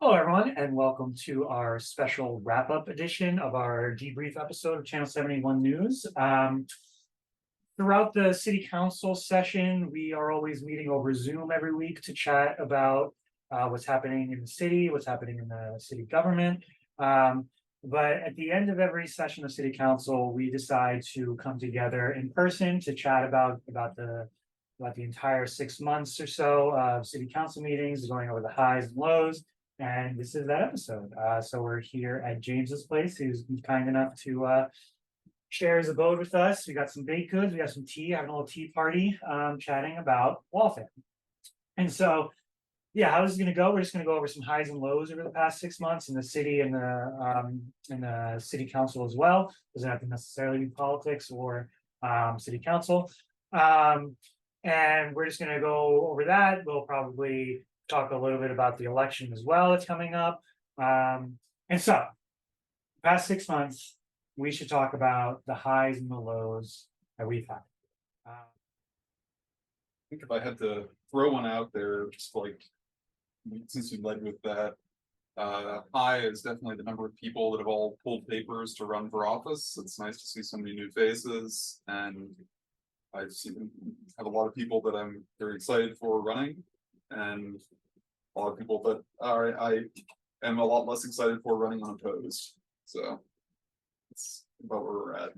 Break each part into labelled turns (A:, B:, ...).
A: Hello, everyone, and welcome to our special wrap-up edition of our debrief episode of Channel 71 News. Throughout the city council session, we are always meeting over Zoom every week to chat about what's happening in the city, what's happening in the city government. But at the end of every session of city council, we decide to come together in person to chat about the entire 6 months or so of city council meetings, going over the highs and lows. And this is that episode. So we're here at James's place, who's kind enough to share his abode with us. We got some baked goods, we got some tea, having a little tea party, chatting about Waltham. And so, yeah, how this is going to go? We're just going to go over some highs and lows over the past 6 months in the city and the city council as well. Doesn't have to necessarily be politics or city council. And we're just going to go over that. We'll probably talk a little bit about the election as well that's coming up. And so, past 6 months, we should talk about the highs and the lows that we've had.
B: I think if I had to throw one out there, just like since you led with that, high is definitely the number of people that have all pulled papers to run for office. It's nice to see so many new faces, and I have a lot of people that I'm very excited for running, and a lot of people that I am a lot less excited for running unopposed. So that's about where we're at.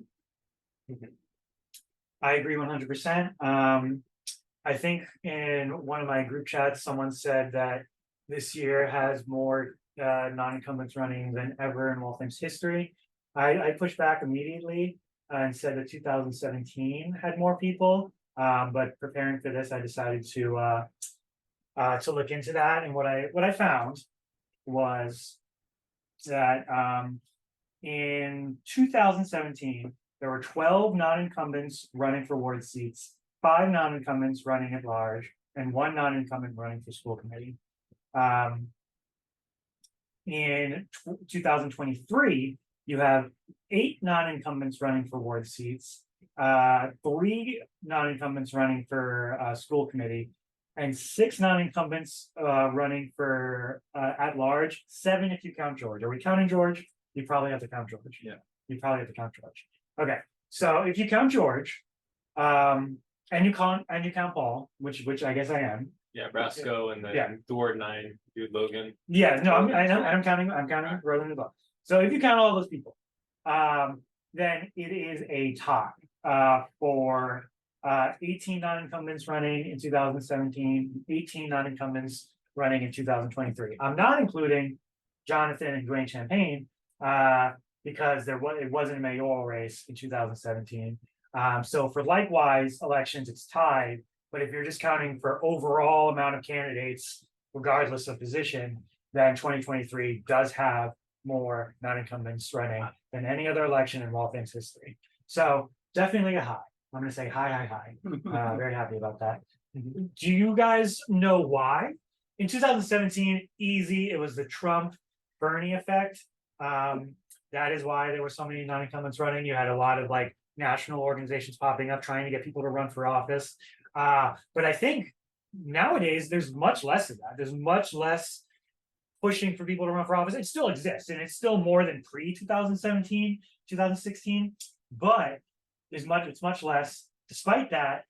A: I agree 100%. I think in one of my group chats, someone said that this year has more non-incumbents running than ever in Waltham's history. I pushed back immediately and said that 2017 had more people. But preparing for this, I decided to look into that. And what I found was that in 2017, there were 12 non-incumbents running for ward seats, 5 non-incumbents running at large, and 1 non-incumbent running for school committee. In 2023, you have 8 non-incumbents running for ward seats, 3 non-incumbents running for school committee, and 6 non-incumbents running for at large, 7 if you count George. Are we counting George? You probably have to count George.
B: Yeah.
A: You probably have to count George. Okay. So if you count George, and you count Paul, which I guess I am.
C: Yeah, Brasco and then the ward 9, dude Logan.
A: Yeah, no, I'm counting Roland as well. So if you count all those people, then it is a tie for 18 non-incumbents running in 2017, 18 non-incumbents running in 2023. I'm not including Jonathan and Dwayne Champagne because it wasn't a mayoral race in 2017. So for likewise elections, it's tied. But if you're just counting for overall amount of candidates, regardless of position, then 2023 does have more non-incumbents running than any other election in Waltham's history. So definitely a high. I'm going to say high. Very happy about that. Do you guys know why? In 2017, easy. It was the Trump-Bernie effect. That is why there were so many non-incumbents running. You had a lot of like national organizations popping up trying to get people to run for office. But I think nowadays there's much less of that. There's much less pushing for people to run for office. It still exists, and it's still more than pre-2017, 2016, but it's much less. Despite that,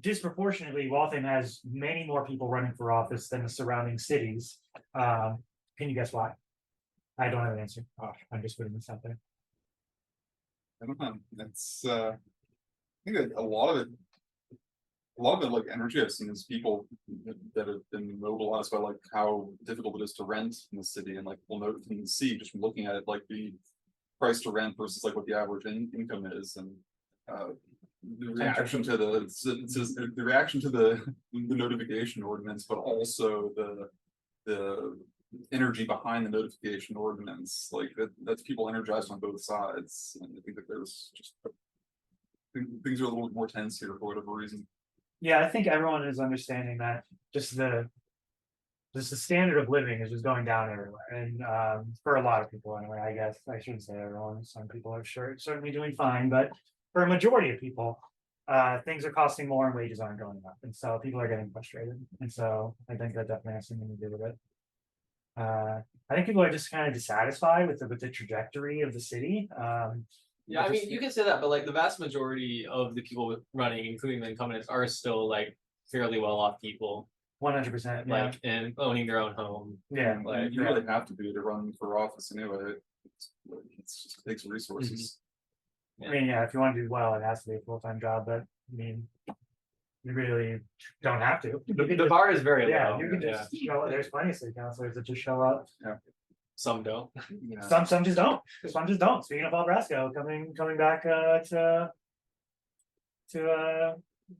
A: disproportionately, Waltham has many more people running for office than the surrounding cities. Can you guess why? I don't have an answer. I'm just putting this out there.
B: I don't know. It's I think a lot of it, like energy I've seen is people that have been mobilized by like how difficult it is to rent in the city, and like we'll note from the see just from looking at it, like the price to rent versus like what the average income is, and the reaction to the notification ordinance, but also the energy behind the notification ordinance, like that's people energized on both sides, and I think that there's just things are a little bit more tense here for whatever reason.
A: Yeah, I think everyone is understanding that just the standard of living is just going down everywhere, and for a lot of people anyway. I guess I shouldn't say everyone. Some people are certainly doing fine, but for a majority of people, things are costing more and wages aren't going up, and so people are getting frustrated. And so I think that definitely has something to do with it. I think people are just kind of dissatisfied with the trajectory of the city.
C: Yeah, I mean, you can say that, but like the vast majority of the people running, including the incumbents, are still like fairly well off people,
A: 100%. Yeah,
C: like and owning their own home.
A: yeah,
B: Like, you really have to be to run for office anyway. It's just takes resources.
A: I mean, yeah, if you want to do well, it has to be a full-time job, but I mean, you really don't have to. You can
C: The
A: just-
C: bar is very
A: yeah,
C: low.
A: you can just show up. There's plenty of city councilors that just show up.
C: Some don't.
B: Yeah.
A: Some just don't. Some just don't. Speaking of Paul Brasco, coming back to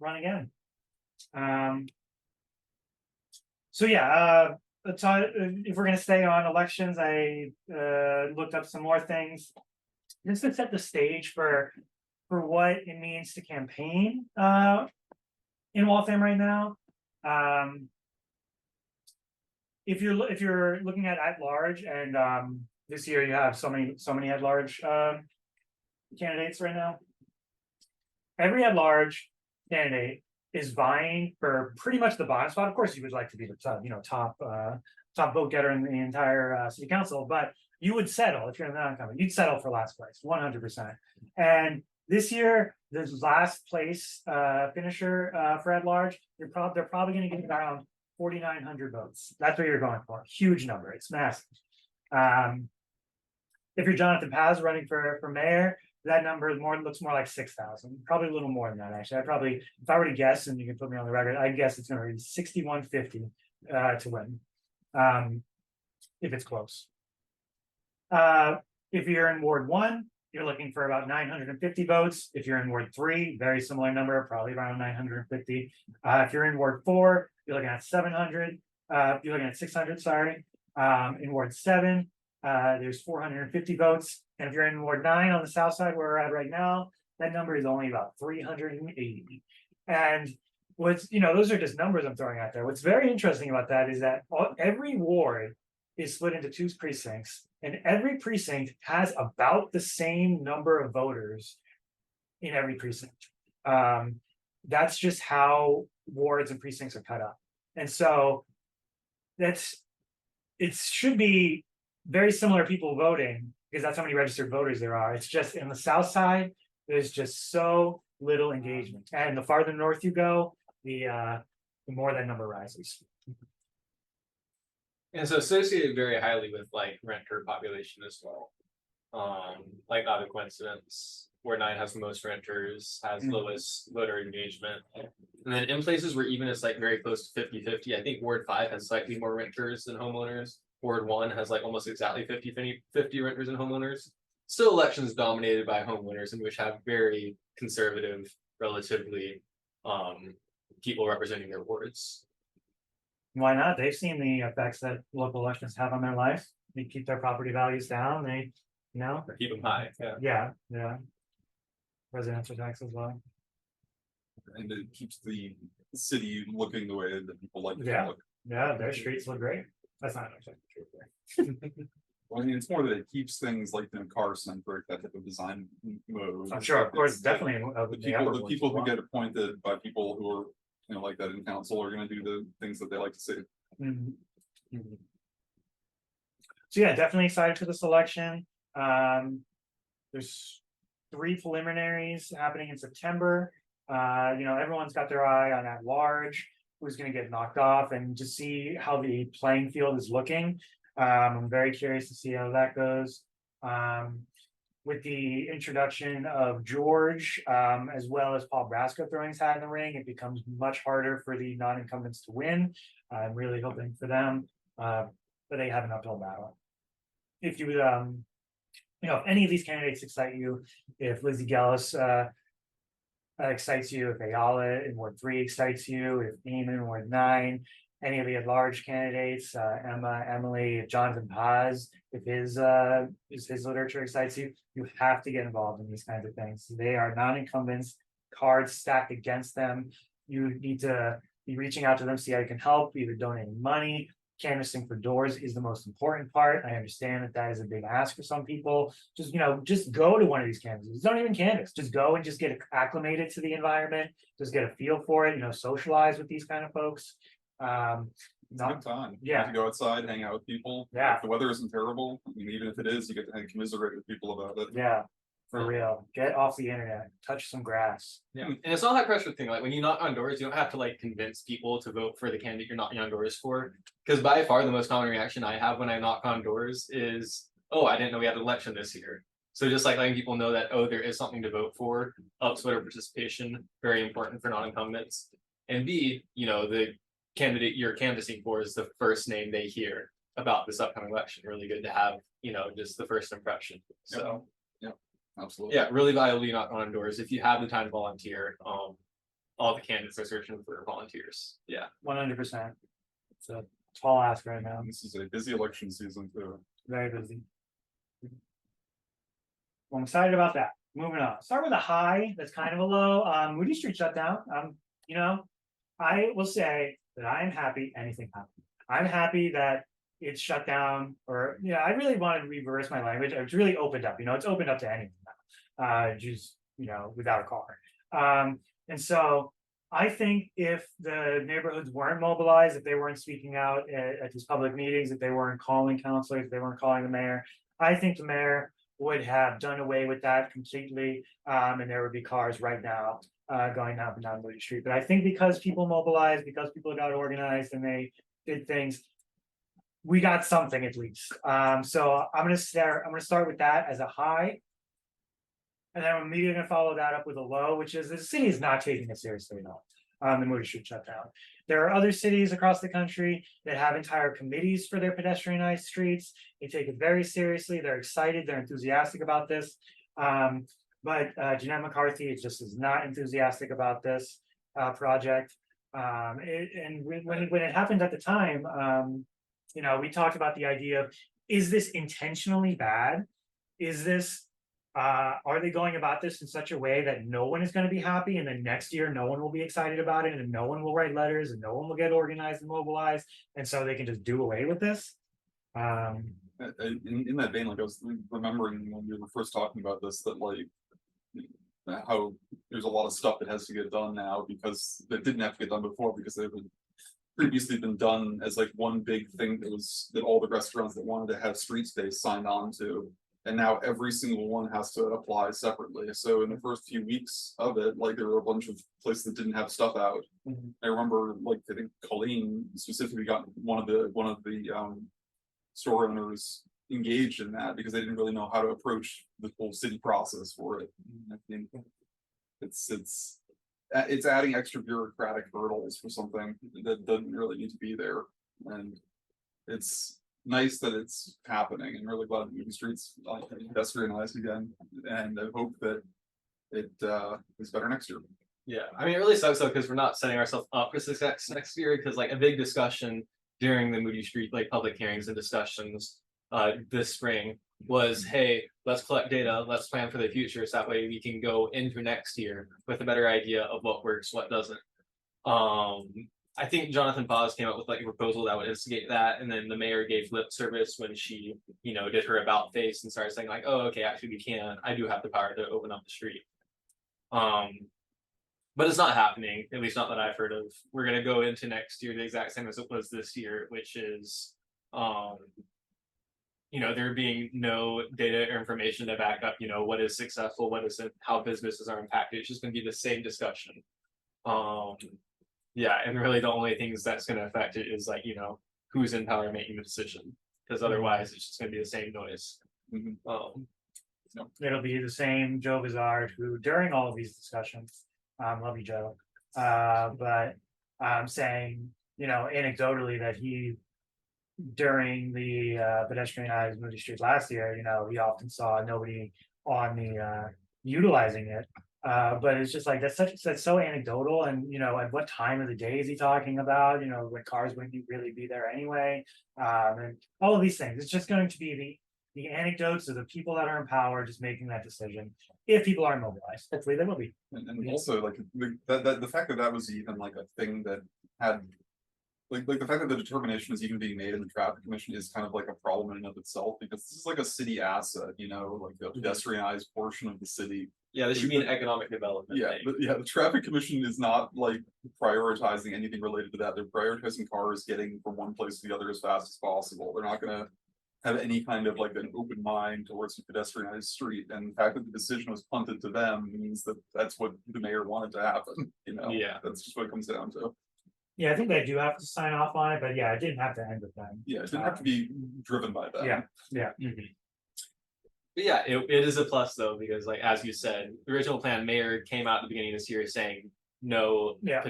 A: run again. So yeah, if we're gonna stay on elections, I looked up some more things just to set the stage for what it means to campaign in Waltham right now. If you're looking at large, and this year you have so many at large candidates right now. Every at large candidate is vying for pretty much the bottom spot. Of course, you would like to be the top vote getter in the entire city council, but you would settle if you're in the non-incumbent. You'd settle for last place, 100%. And this year, the last place finisher for at large, they're probably going to get around 4,900 votes. That's what you're going for. Huge number. It's massive. If you're Jonathan Paz running for mayor, that number looks more like 6,000, probably a little more than that. Actually, if I were to guess, and you can put me on the record, I guess it's going to be 6,150 to win, if it's close. If you're in Ward 1, you're looking for about 950 votes. If you're in Ward 3, very similar number, probably around 950. If you're in Ward 4, you're looking at 700. You're looking at 600. Sorry. In Ward 7, there's 450 votes. And if you're in Ward 9 on the south side where we're at right now, that number is only about 380. And those are just numbers I'm throwing out there. What's very interesting about that is that every ward is split into 2 precincts, and every precinct has about the same number of voters in every precinct. That's just how wards and precincts are cut up. And so it should be very similar people voting, because that's how many registered voters there are. It's just in the south side, there's just so little engagement. And the farther north you go, the more that number rises.
C: And so associated very highly with like renter population as well. Like not a coincidence. Ward 9 has the most renters, has lowest voter engagement. And then in places where even it's like very close to 50-50, I think Ward 5 has slightly more renters than homeowners. Ward 1 has like almost exactly 50 renters and homeowners. Still elections dominated by homeowners, and which have very conservative, relatively people representing their wards.
A: Why not? They've seen the effects that local elections have on their life. They keep their property values down. They,
C: Keep them high.
A: yeah. Residential tax as well.
B: And it keeps the city looking the way that people like it to
A: Yeah.
B: look.
A: Yeah, their streets look great. That's not actually true.
B: Well, I mean, it's more that it keeps things like car centric, that type of design mode.
A: I'm sure, of course,
B: It's
A: definitely.
B: the people who get appointed by people who are, like that in council are gonna do the things that they like to see.
A: Mhm. So yeah, definitely excited for this election. There's 3 preliminaries happening in September. Everyone's got their eye on at large, who's going to get knocked off, and to see how the playing field is looking. I'm very curious to see how that goes. With the introduction of George, as well as Paul Brasco throwing his hat in the ring, it becomes much harder for the non-incumbents to win. I'm really hoping for them, but they have an uphill battle. If you would, if any of these candidates excite you, if Lizzie Gellis excites you, if Ayala in Ward 3 excites you, if Eamon in Ward 9, any of the at-large candidates, Emma, Emily, Jonathan Paz, if his literature excites you, you have to get involved in these kinds of things. They are non-incumbents, cards stacked against them. You need to be reaching out to them, see how you can help, either donating money. Canvassing for doors is the most important part. I understand that is a big ask for some people. Just go to one of these canvasses. Don't even canvass. Just go and just get acclimated to the environment. Just get a feel for it. Socialize with these kind of folks.
B: It's a good time.
A: Yeah.
B: To go outside, hang out with people.
A: Yeah.
B: If the weather isn't terrible, I mean, even if it is, you get to kind of commiserate with people about it.
A: Yeah, for real. Get off the internet, touch some grass.
C: Yeah, and it's not a high pressure thing. Like when you knock on doors, you don't have to like convince people to vote for the candidate you're knocking on doors for. Because by far the most common reaction I have when I knock on doors is, "Oh, I didn't know we had an election this year." So just like letting people know that, oh, there is something to vote for, ups voter participation, very important for non-incumbents. And B, the candidate you're canvassing for is the first name they hear about this upcoming election. Really good to have, just the first impression. So.
B: Absolutely.
C: Yeah, really valuably knock on doors if you have the time to volunteer. All the candidates are searching for volunteers. Yeah.
A: 100%. It's a tall ask right now.
B: This is a busy election season too.
A: Very busy. Well, I'm excited about that. Moving on. Start with a high that's kind of a low. Moody Street shut down. I will say that I am happy anything happened. I'm happy that it's shut down, or I really wanted to reverse my language. It's really opened up. It's opened up to anything now. Just without a car. And so I think if the neighborhoods weren't mobilized, if they weren't speaking out at these public meetings, if they weren't calling counselors, if they weren't calling the mayor, I think the mayor would have done away with that completely. And there would be cars right now going up and down Moody Street. But I think because people mobilized, because people got organized and they did things, we got something at least. So I'm gonna start with that as a high. And then I'm immediately gonna follow that up with a low, which is the city is not taking it seriously at all. The Moody Street shutdown. There are other cities across the country that have entire committees for their pedestrianized streets. They take it very seriously. They're excited. They're enthusiastic about this. But Jeanette McCarthy is not enthusiastic about this project. And when it happened at the time, we talked about the idea of, is this intentionally bad? Is this are they going about this in such a way that no one is going to be happy, and then next year no one will be excited about it, and no one will write letters, and no one will get organized and mobilized, and so they can just do away with this?
B: In that vein, like I was remembering when we were first talking about this, that like how there's a lot of stuff that has to get done now because that didn't have to get done before because they've previously been done as like one big thing that all the restaurants that wanted to have street space signed on to. And now every single one has to apply separately. So in the first few weeks of it, like there were a bunch of places that didn't have stuff out.
A: Mhm.
B: I remember, like I think Colleen specifically got one of the store owners engaged in that because they didn't really know how to approach the whole city process for it. I think it's adding extra bureaucratic hurdles for something that doesn't really need to be there, and it's nice that it's happening, and really glad that Moody Street's pedestrianized again, and I hope that it is better next year.
C: Yeah, I mean, it really sucks though because we're not setting ourselves up for success next year. Because like a big discussion during the Moody Street like public hearings and discussions this spring was, hey, let's collect data, let's plan for the future, so that way we can go into next year with a better idea of what works, what doesn't. I think Jonathan Paz came up with like a proposal that would instigate that, and then the mayor gave lip service when she, did her about face and started saying like, oh, okay, actually we can. I do have the power to open up the street. But it's not happening, at least not that I've heard of. We're gonna go into next year the exact same as it was this year, which is there being no data or information to back up, what is successful, what isn't, how businesses are impacted. It's just gonna be the same discussion. Yeah, and really the only things that's going to affect it is like, who's in power making the decision, because otherwise it's just going to be the same noise.
A: It'll be the same Joe Bizarre who, during all of these discussions, love you, Joe, but saying, anecdotally that he, during the pedestrianized Moody Street last year, he often saw nobody on the utilizing it. But it's just like that's so anecdotal, and at what time of the day is he talking about? When cars wouldn't really be there anyway, and all of these things. It's just going to be the anecdotes of the people that are in power just making that decision. If people are mobilized, hopefully they will be.
B: And also like the fact that was even like a thing that had like the fact that the determination is even being made in the traffic commission is kind of like a problem in and of itself, because this is like a city asset, you know, like the pedestrianized portion of the city.
C: Yeah, this should be an economic development
B: Yeah,
C: thing.
B: but yeah, the traffic commission is not like prioritizing anything related to that. They're prioritizing cars getting from one place to the other as fast as possible. They're not gonna have any kind of like an open mind towards a pedestrianized street, and the fact that the decision was punted to them means that that's what the mayor wanted to happen, you know?
C: Yeah.
B: That's just what it comes down to.
A: Yeah, I think they do have to sign off on it, but yeah, it didn't have to end with them.
B: Yeah, it didn't have to be driven by that.
A: Yeah.
C: But yeah, it is a plus though, because like, as you said, the original plan, mayor came out at the beginning of this year saying no
A: Yeah.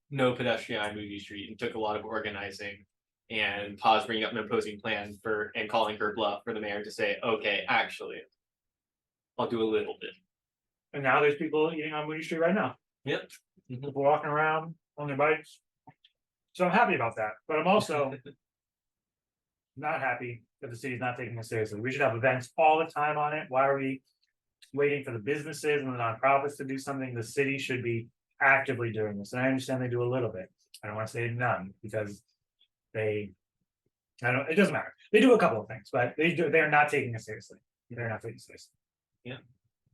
C: no pedestrian on Movie Street, and took a lot of organizing. And Paz bringing up an opposing plan and calling her bluff for the mayor to say, okay, actually, I'll do a little bit.
A: And now there's people eating on Moody Street right now.
C: Yep.
A: People walking around on their bikes. So I'm happy about that, but I'm also not happy that the city's not taking it seriously. We should have events all the time on it. Why are we waiting for the businesses and the nonprofits to do something? The city should be actively doing this. And I understand they do a little bit. I don't want to say none, because it doesn't matter. They do a couple of things, but they're not taking it seriously. They're not taking it seriously.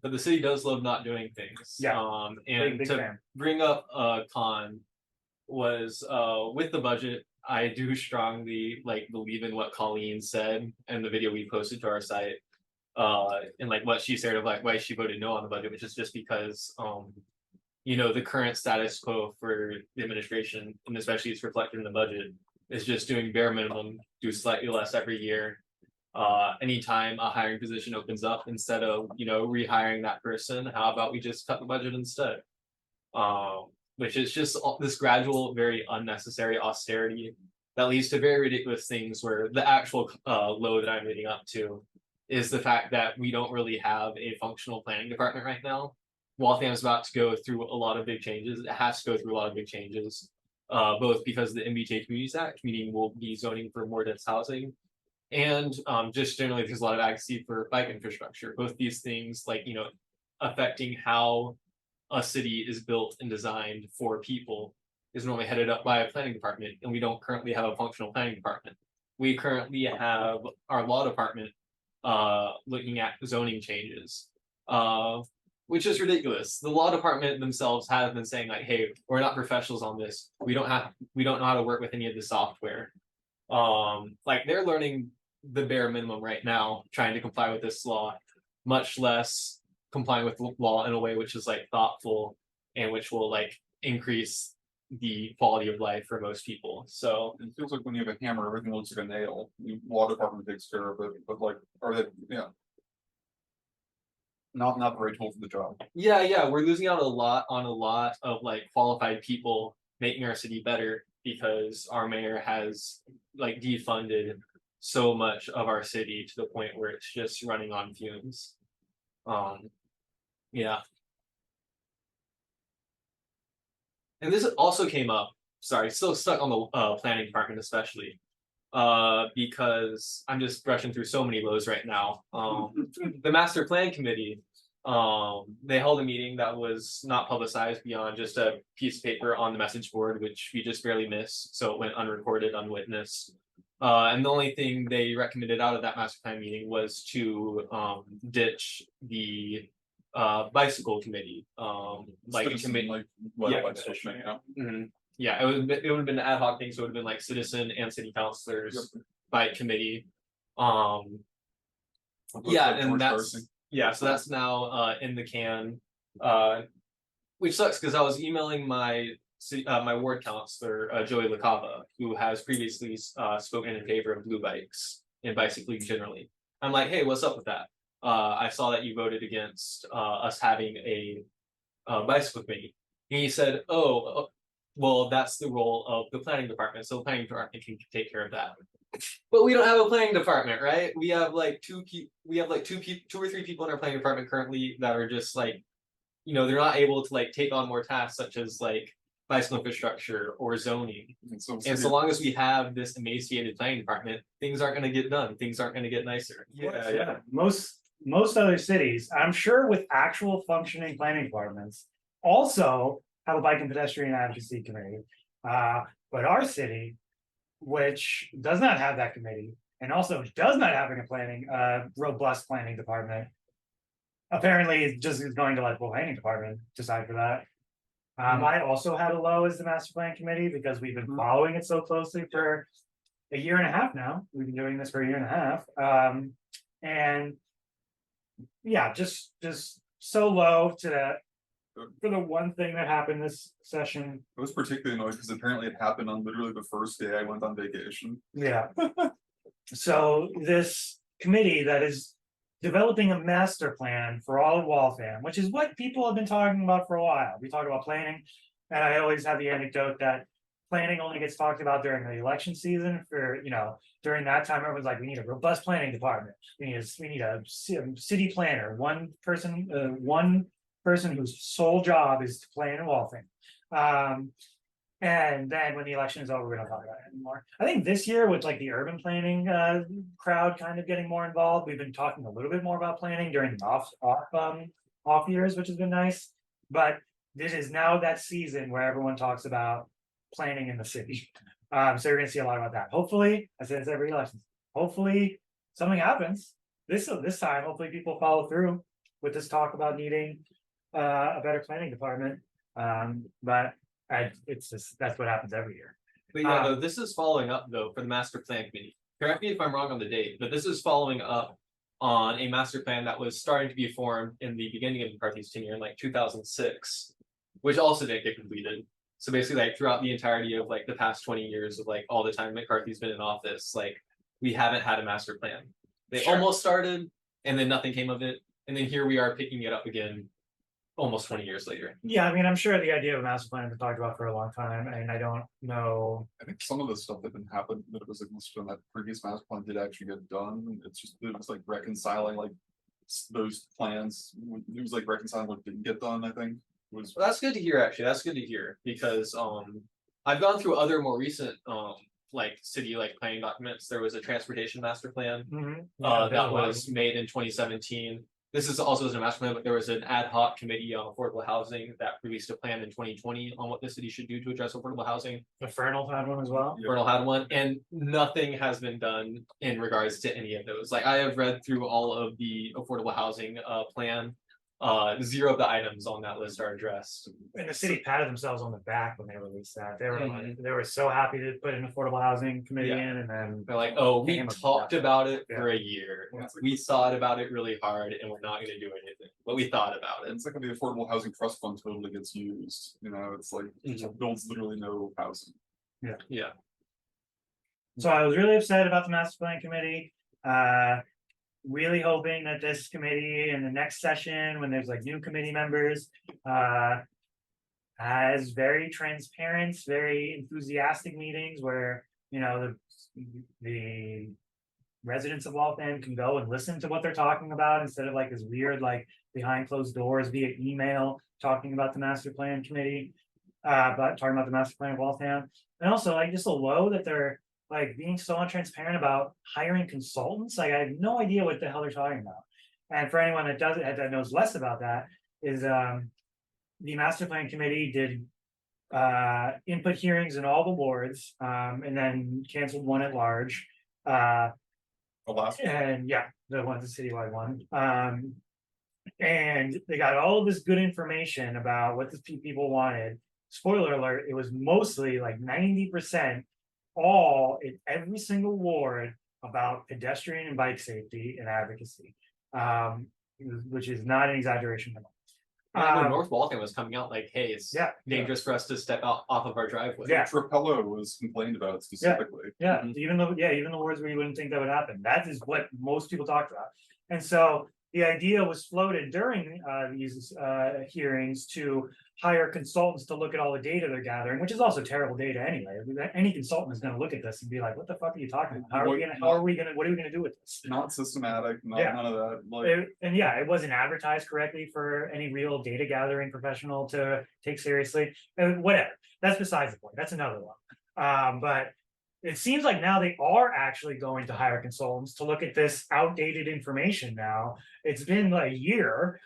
C: But the city does love not doing things.
A: Yeah.
C: And
A: Big
C: to
A: fan.
C: bring up con was with the budget, I do strongly like believe in what Colleen said and the video we posted to our site. And like what she said of like why she voted no on the budget, which is just because you know, the current status quo for the administration, and especially it's reflected in the budget, is just doing bare minimum, do slightly less every year. Anytime a hiring position opens up, instead of, you know, rehiring that person, how about we just cut the budget instead? Which is just this gradual, very unnecessary austerity that leads to very ridiculous things, where the actual low that I'm leading up to is the fact that we don't really have a functional planning department right now. Waltham's about to go through a lot of big changes. It has to go through a lot of big changes, both because of the MBTA Communities Act, meaning we'll be zoning for more dense housing, and just generally there's a lot of advocacy for bike infrastructure. Both these things, like, you know, affecting how a city is built and designed for people, is normally headed up by a planning department, and we don't currently have a functional planning department. We currently have our law department looking at zoning changes, which is ridiculous. The law department themselves have been saying like, hey, we're not professionals on this. We don't know how to work with any of the software. Like, they're learning the bare minimum right now, trying to comply with this law, much less complying with law in a way which is like thoughtful and which will like increase the quality of life for most people. So
B: It feels like when you have a hammer, everything looks like a nail. The law department takes care of it, but like, are they, yeah. Not the right tool for the job.
C: yeah, we're losing out on a lot of like qualified people making our city better, because our mayor has like defunded so much of our city to the point where it's just running on fumes. Yeah. And this also came up, sorry, still stuck on the planning department especially, because I'm just brushing through so many lows right now. The master plan committee, they held a meeting that was not publicized beyond just a piece of paper on the message board, which we just barely missed, so it went unrecorded, unwitnessed. And the only thing they recommended out of that master plan meeting was to ditch the bicycle committee, like
B: Citizen,
C: committee.
B: like,
C: Yeah.
B: bicycle committee, yeah.
C: Mhm. Yeah, it would have been an ad hoc thing, so it would have been like citizen and city councilors by committee. Yeah, and
B: George
C: that's
B: Darcy.
C: yeah, so that's now in the can, which sucks because I was emailing my my ward counselor, Joey LaCava, who has previously spoken in favor of blue bikes and bicycling generally. I'm like, hey, what's up with that? I saw that you voted against us having a bicycle committee. And he said, oh, well, that's the role of the planning department, so the planning department can take care of that. But we don't have a planning department, right? We have like two or three people in our planning department currently that are just like, you know, they're not able to like take on more tasks such as like bicycle infrastructure or zoning.
B: And so,
C: And so long as we have this emaciated planning department, things aren't going to get done. Things aren't going to get nicer.
A: Yeah. Most other cities, I'm sure, with actual functioning planning departments, also have a bike and pedestrian advocacy committee. But our city, which does not have that committee, and also does not have a robust planning department. Apparently, it just is going to let the planning department decide for that. I also had a low as the master plan committee because we've been following it so closely for a year and a half now. We've been doing this for a year and a half. And yeah, just so low to that for the one thing that happened this session.
B: It was particularly annoying because apparently it happened on literally the first day I went on vacation.
A: Yeah. So this committee that is developing a master plan for all of Waltham, which is what people have been talking about for a while. We talk about planning, and I always have the anecdote that planning only gets talked about during the election season. For during that time, everyone's like, we need a robust planning department. We need a city planner, one person whose sole job is to plan in Waltham. And then when the election is over, we don't talk about it anymore. I think this year with like the urban planning crowd kind of getting more involved, we've been talking a little bit more about planning during the off years, which has been nice. But this is now that season where everyone talks about planning in the city. So you're gonna see a lot about that. Hopefully, I say this every election, hopefully something happens this time. Hopefully people follow through with this talk about needing a better planning department. But it's just that's what happens every year.
C: But yeah, no, this is following up though for the master plan committee. Correct me if I'm wrong on the date, but this is following up on a master plan that was starting to be formed in the beginning of McCarthy's tenure in like 2006, which also didn't get completed. So basically, like throughout the entirety of like the past 20 years of like all the time McCarthy's been in office, like we haven't had a master plan. They almost started, and then nothing came of it, and then here we are picking it up again almost 20 years later.
A: Yeah, I mean, I'm sure the idea of a master plan has been talked about for a long time, and I don't know.
B: I think some of the stuff that happened that was like listed on that previous master plan did actually get done. It's just it was like reconciling like those plans. It was like reconciling what didn't get done. I think was.
C: Well, that's good to hear. Actually, that's good to hear because I've gone through other more recent like city like planning documents. There was a transportation master plan that was made in 2017. This is also a master plan, but there was an ad hoc committee on affordable housing that released a plan in 2020 on what the city should do to address affordable housing.
A: The Fernal had one as well.
C: Fernal had one, and nothing has been done in regards to any of those. Like I have read through all of the affordable housing plan. Zero of the items on that list are addressed.
A: And the city patted themselves on the back when they released that. They were so happy to put an affordable housing committee in, and then
C: they're like, "Oh, we
A: Came up
C: talked
A: with
C: about it
A: Yeah.
C: for a year.
B: Yeah.
C: We thought about it really hard, and we're not going to do anything. But we thought about it."
B: It's like when the Affordable Housing Trust Fund totally gets used. It's like it builds literally no housing.
C: Yeah.
A: So I was really upset about the master plan committee. Really hoping that this committee in the next session, when there's like new committee members, has very transparent, very enthusiastic meetings where the residents of Waltham can go and listen to what they're talking about instead of like this weird like behind closed doors via email talking about the master plan committee, but talking about the master plan of Waltham, and also like just a low that they're like being so untransparent about hiring consultants. Like I have no idea what the hell they're talking about. And for anyone that that knows less about that, is the master plan committee did input hearings in all the wards, and then canceled one at large.
B: The last
A: And yeah, the one, the citywide one. And they got all of this good information about what the people wanted. Spoiler alert, it was mostly like 90% all in every single ward about pedestrian and bike safety and advocacy, which is not an exaggeration at all.
C: When North Waltham was coming out like, "Hey, it's dangerous for us to step out off of our driveway."
A: Yeah.
B: Trapello was complained about specifically.
A: Yeah, even the words where you wouldn't think that would happen. That is what most people talked about. And so the idea was floated during these hearings to hire consultants to look at all the data they're gathering, which is also terrible data anyway. Any consultant is going to look at this and be like, "What the fuck are you talking about? What are we gonna do with this?"
B: Not systematic, none of that. Like
A: It wasn't advertised correctly for any real data gathering professional to take seriously. And whatever. That's besides the point. That's another one. But it seems like now they are actually going to hire consultants to look at this outdated information now. It's been like a year.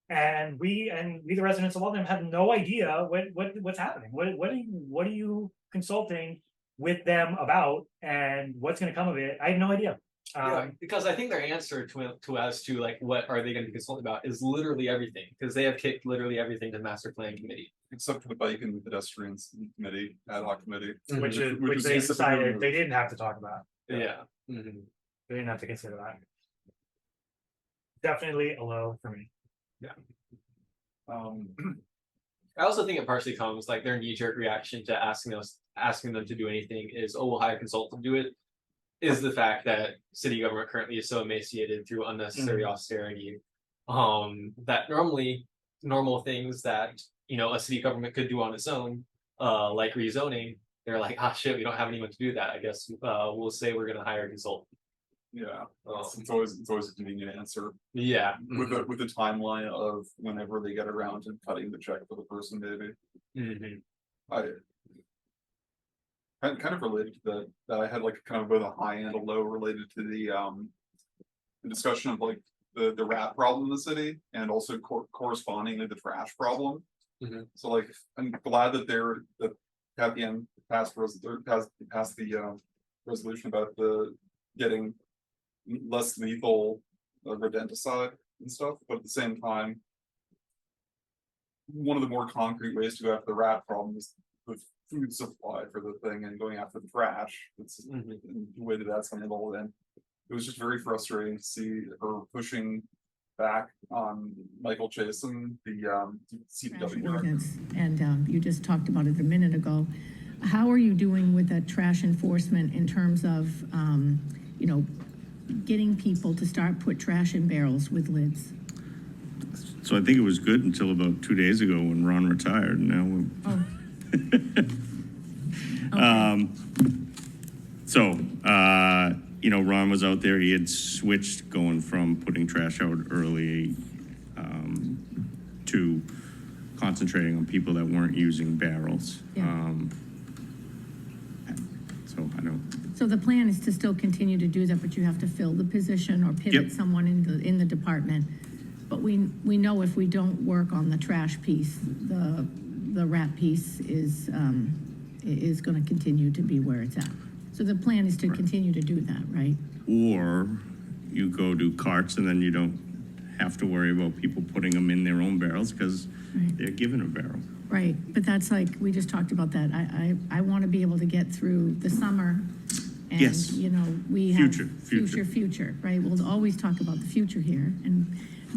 A: And we, the residents of Waltham have no idea what's happening. What are you consulting with them about, and what's gonna come of it? I have no idea.
C: Yeah, because I think their answer to us to like what are they going to be consulted about is literally everything, because they have kicked literally everything to the master plan committee.
B: Except for the bike and pedestrians committee, ad hoc committee.
A: Which
B: was
A: they
B: specifically
A: decided
B: removed.
A: they didn't have to talk about.
C: Yeah. Mhm.
A: They didn't have to consider that. Definitely a low for me.
B: Um,
C: I also think it partially comes like their knee-jerk reaction to asking them to do anything is, oh, we'll hire a consultant to do it. Is the fact that city government currently is so emaciated through unnecessary austerity. That normal things that a city government could do on its own, like rezoning, they're like, ah shit, we don't have anyone to do that. I guess we'll say we're gonna hire a consultant.
B: yeah, it's always a convenient answer
C: Yeah.
B: with the timeline of whenever they get around to cutting the check for the person, maybe.
C: Mhm.
B: I kind of related to that I had like kind of both a high and a low related to the discussion of like the rat problem in the city and also correspondingly the trash problem.
C: Mhm.
B: So like I'm glad that Kathy Ann passed the resolution about the getting less lethal rodenticide and stuff, but at the same time, one of the more concrete ways to go after the rat problem is with food supply for the thing and going after the trash. It's
C: Mhm.
B: the way that that's handled, and it was just very frustrating to see her pushing back on Michael Chasen, the
D: Trash
B: CPW director.
D: ordinance, and you just talked about it a minute ago. How are you doing with that trash enforcement in terms of, getting people to put trash in barrels with lids?
E: So I think it was good until about 2 days ago when Ron retired, and now we're.
D: Oh.
E: Ron was out there, he had switched going from putting trash out early to concentrating on people that weren't using barrels.
D: Yeah.
E: So I don't,
D: So the plan is to still continue to do that, but you have to fill the position or pivot
E: Yep.
D: someone in the department. But we know if we don't work on the trash piece, the rat piece is gonna continue to be where it's at. So the plan is to continue to do that, right?
E: or you go do carts and then you don't have to worry about people putting them in their own barrels because
D: Right.
E: they're given a barrel.
D: Right, but that's like, we just talked about that. I want to be able to get through the summer. And,
E: Yes.
D: we have.
E: Future.
D: Right? We'll always talk about the future here and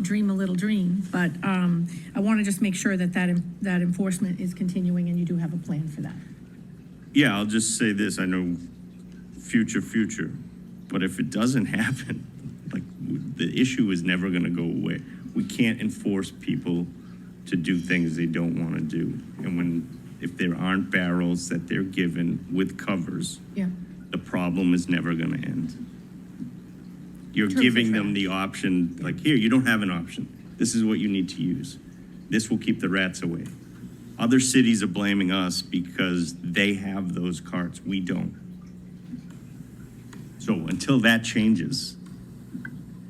D: dream a little dream. But I want to just make sure that enforcement is continuing and you do have a plan for that.
E: Yeah, I'll just say this, I know future, but if it doesn't happen, like, the issue is never gonna go away. We can't enforce people to do things they don't wanna do. And if there aren't barrels that they're given with covers,
D: Yeah.
E: the problem is never gonna end. You're
D: terms of
E: giving them
D: trash.
E: the option, like, here, you don't have an option. This is what you need to use. This will keep the rats away. Other cities are blaming us because they have those carts, we don't. So until that changes,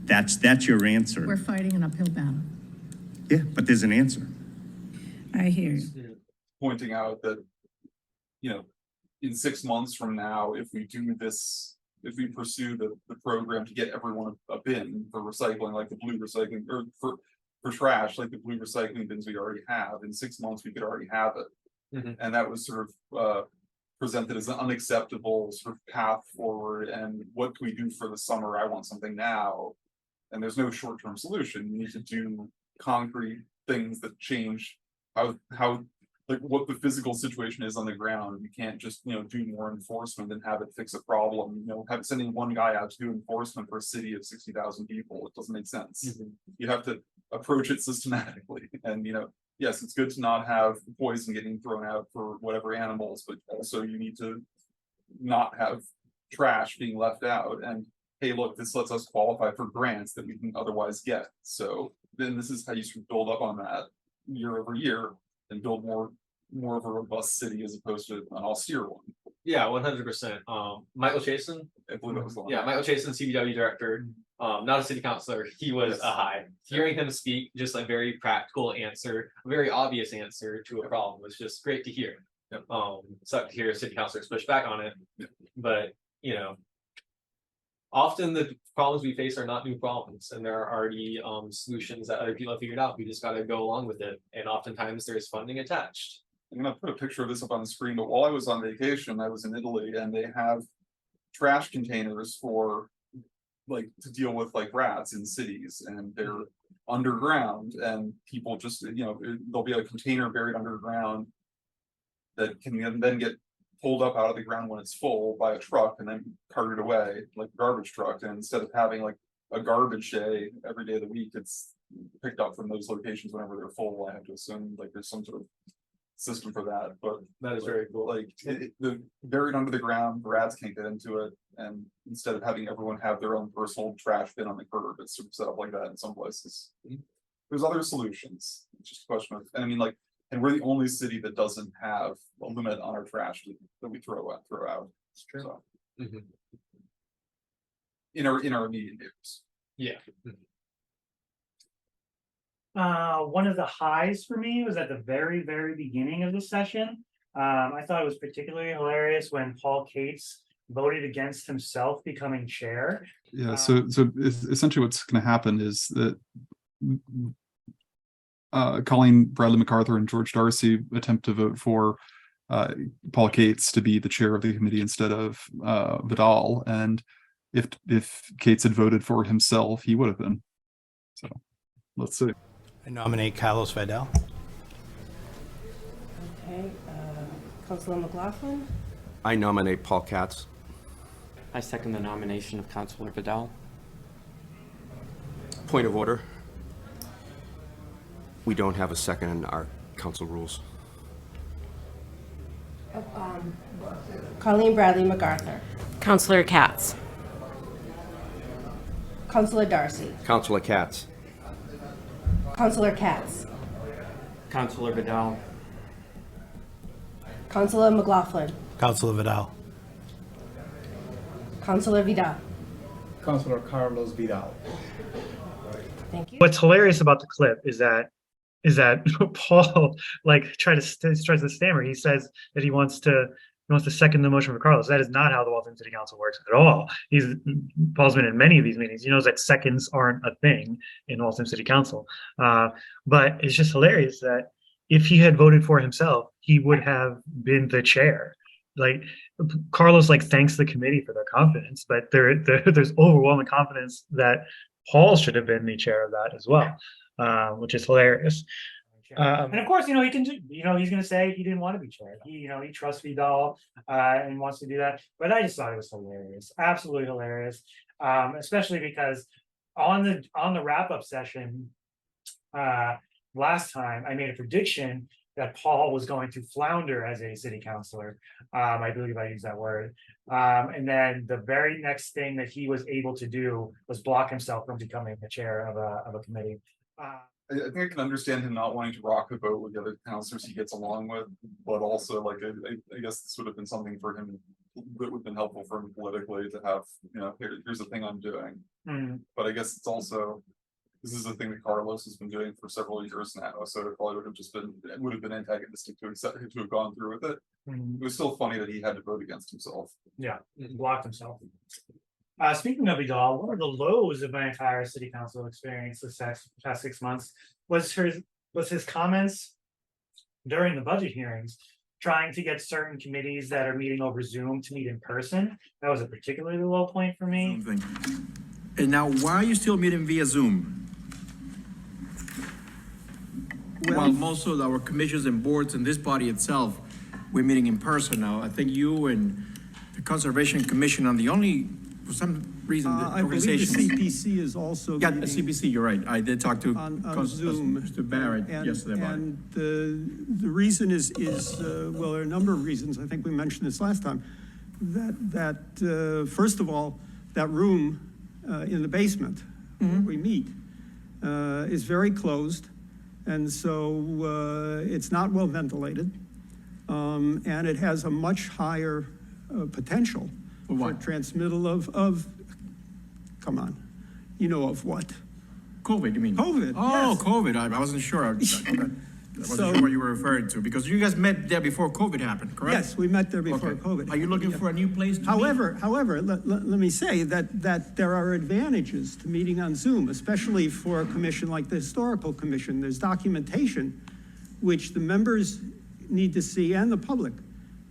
E: that's your answer.
D: We're fighting an uphill battle.
E: Yeah, but there's an answer.
D: I hear you.
B: Pointing out that, in 6 months from now, if we do this, if we pursue the program to get everyone a bin for recycling, like the blue recycling, or for trash, like the blue recycling bins we already have, in 6 months, we could already have it.
C: Mhm.
B: And that was sort of presented as an unacceptable sort of path forward, and what can we do for the summer? I want something now. And there's no short-term solution. You need to do concrete things that change how like what the physical situation is on the ground. You can't just, do more enforcement and have it fix a problem, sending one guy out to do enforcement for a city of 60,000 people. It doesn't make sense.
C: Mhm.
B: You have to approach it systematically. And, yes, it's good to not have poison getting thrown out for whatever animals, but also you need to not have trash being left out. And hey, look, this lets us qualify for grants that we can otherwise get. So then this is how you sort of build up on that year over year and build more of a robust city as opposed to an austere one.
C: Yeah, 100%. Michael Chasen.
B: I believe that was the one.
C: Yeah, Michael Chasen, CBW director, not a city councilor. He was
B: Yes.
C: a high. Hearing him speak, just a very practical answer, a very obvious answer to a problem was just great to hear.
B: Yep.
C: Sucked to hear city councilors push back on it,
B: Yep.
C: but you know, often the problems we face are not new problems, and there are already solutions that other people have figured out. We just got to go along with it, and oftentimes there's funding attached.
B: I'm gonna put a picture of this up on the screen, but while I was on vacation, I was in Italy and they have trash containers for like to deal with like rats in cities and they're underground and people just, there'll be a container buried underground that can then get pulled up out of the ground when it's full by a truck and then carted away like a garbage truck. And instead of having like a garbage day every day of the week, it's picked up from those locations whenever they're full. I have to assume like there's some sort of system for that, but
C: That is very cool.
B: like the buried under the ground, the rats can't get into it. And instead of having everyone have their own personal trash bin on the curb, it's sort of set up like that in some places. There's other solutions. It's just a question of, and I mean, like, and we're the only city that doesn't have a limit on our trash that we throw out.
C: It's true.
B: So,
C: Mhm.
B: in our immediate neighbors.
C: Yeah.
A: One of the highs for me was at the very, very beginning of the session. I thought it was particularly hilarious when Paul Cates voted against himself becoming chair.
F: Yeah, so essentially what's gonna happen is that Colleen Bradley MacArthur and George Darcy attempt to vote for Paul Cates to be the chair of the committee instead of Vidal, and if Cates had voted for himself, he would have been. So let's see.
G: I nominate Carlos Vidal.
H: Okay, Councilor McLaughlin,
I: I nominate Paul Katz.
J: I second the nomination of Councilor Vidal.
I: Point of order. We don't have a second in our council rules.
H: Colleen Bradley MacArthur,
J: Councilor Katz.
H: Councilor Darcy,
I: Councilor Katz.
H: Councilor Katz,
J: Councilor Vidal.
H: Councilor McLaughlin,
G: Councilor Vidal.
H: Councilor Vidal.
G: Councilor Carlos Vidal.
H: Thank you.
A: What's hilarious about the clip is that Paul like tries to stammer. He says that he wants to second the motion for Carlos. That is not how the Waltham City Council works at all. Paul's been in many of these meetings. He knows that seconds aren't a thing in Waltham City Council. But it's just hilarious that if he had voted for himself, he would have been the chair. Like Carlos thanks the committee for their confidence, but there's overwhelming confidence that Paul should have been the chair of that as well, which is hilarious. And of course, he can do, he's going to say he didn't want to be chair. He trusts Vidal and wants to do that. But I just thought it was hilarious, absolutely hilarious, especially because on the wrap up session last time, I made a prediction that Paul was going to flounder as a city councilor. I believe I used that word. And then the very next thing that he was able to do was block himself from becoming the chair of a committee.
B: I think I can understand him not wanting to rock the boat with the other councilors he gets along with, but also I guess this would have been something for him that would have been helpful for him politically to have, here's the thing I'm doing. But I guess it's also, this is a thing that Carlos has been doing for several years now, so it probably would have been antagonistic to have gone through with it. It was still funny that he had to vote against himself.
A: Yeah, blocked himself. Speaking of Vidal, one of the lows of my entire city council experience this past 6 months was his comments during the budget hearings, trying to get certain committees that are meeting over Zoom to meet in person. That was a particularly low point for me.
K: And now, why are you still meeting via Zoom? While most of our commissions and boards and this body itself, we're meeting in person now. I think you and the Conservation Commission are the only, for some reason, the
G: I believe the
K: organization.
G: CPC is also
K: Yeah, the
G: meeting
K: CPC, you're right. I did talk to
G: on Zoom.
K: Mr. Barrett
G: And-
K: yesterday about it.
G: And the reason is well, there are a number of reasons. I think we mentioned this last time. That first of all, that room in the basement where we meet is very closed. And so it's not well ventilated. And it has a much higher potential for
K: what?
G: transmittal come on, you know of what?
K: COVID, you mean?
G: COVID,
K: Oh,
G: yes.
K: COVID, I wasn't sure. I wasn't sure what you were referring to, because you guys met there before COVID happened, correct?
G: Yes, we met there before
K: Okay.
G: COVID.
K: Are you looking for a new place to meet?
G: However, let me say that there are advantages to meeting on Zoom, especially for a commission like the Historical Commission. There's documentation which the members need to see and the public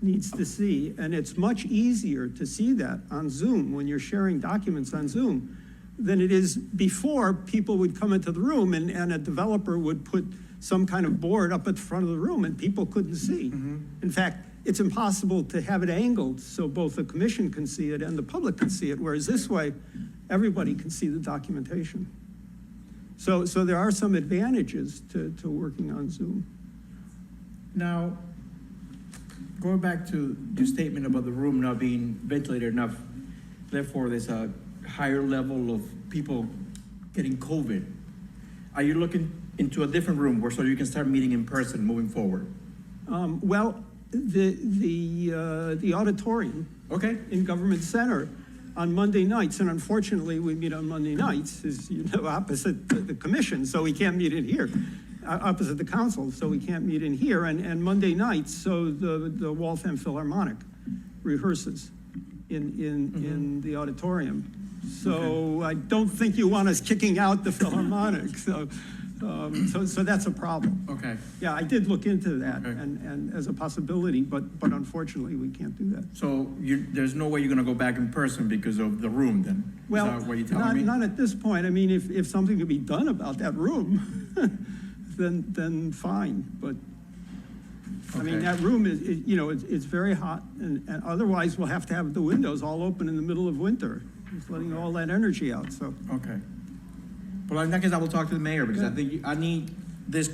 G: needs to see, and it's much easier to see that on Zoom when you're sharing documents on Zoom than it is before. People would come into the room and a developer would put some kind of board up at the front of the room and people couldn't see. In fact, it's impossible to have it angled so both the commission can see it and the public can see it, whereas this way, everybody can see the documentation. So there are some advantages to working on Zoom.
K: Now, going back to your statement about the room not being ventilated enough, therefore there's a higher level of people getting COVID. Are you looking into a different room so you can start meeting in person moving forward?
G: Well, the auditorium
K: Okay.
G: in Government Center on Monday nights, and unfortunately, we meet on Monday nights, is, you know, opposite the commission, so we can't meet in here. Opposite the council, so we can't meet in here, and Monday nights, so the Waltham Philharmonic rehearses in the auditorium. So I don't think you want us kicking out the Philharmonic, so that's a problem.
K: Okay.
G: Yeah, I did look into that
K: Okay.
G: and as a possibility, but unfortunately, we can't do that.
K: So there's no way you're gonna go back in person because of the room then?
G: Well,
K: Is that what you're telling me?
G: not at this point. I mean, if something could be done about that room, then fine, but I mean,
K: Okay.
G: that room is, you know, it's very hot, and otherwise we'll have to have the windows all open in the middle of winter. It's letting all that energy out, so.
K: Okay. Well, in that case, I will talk to the mayor, because I think I need this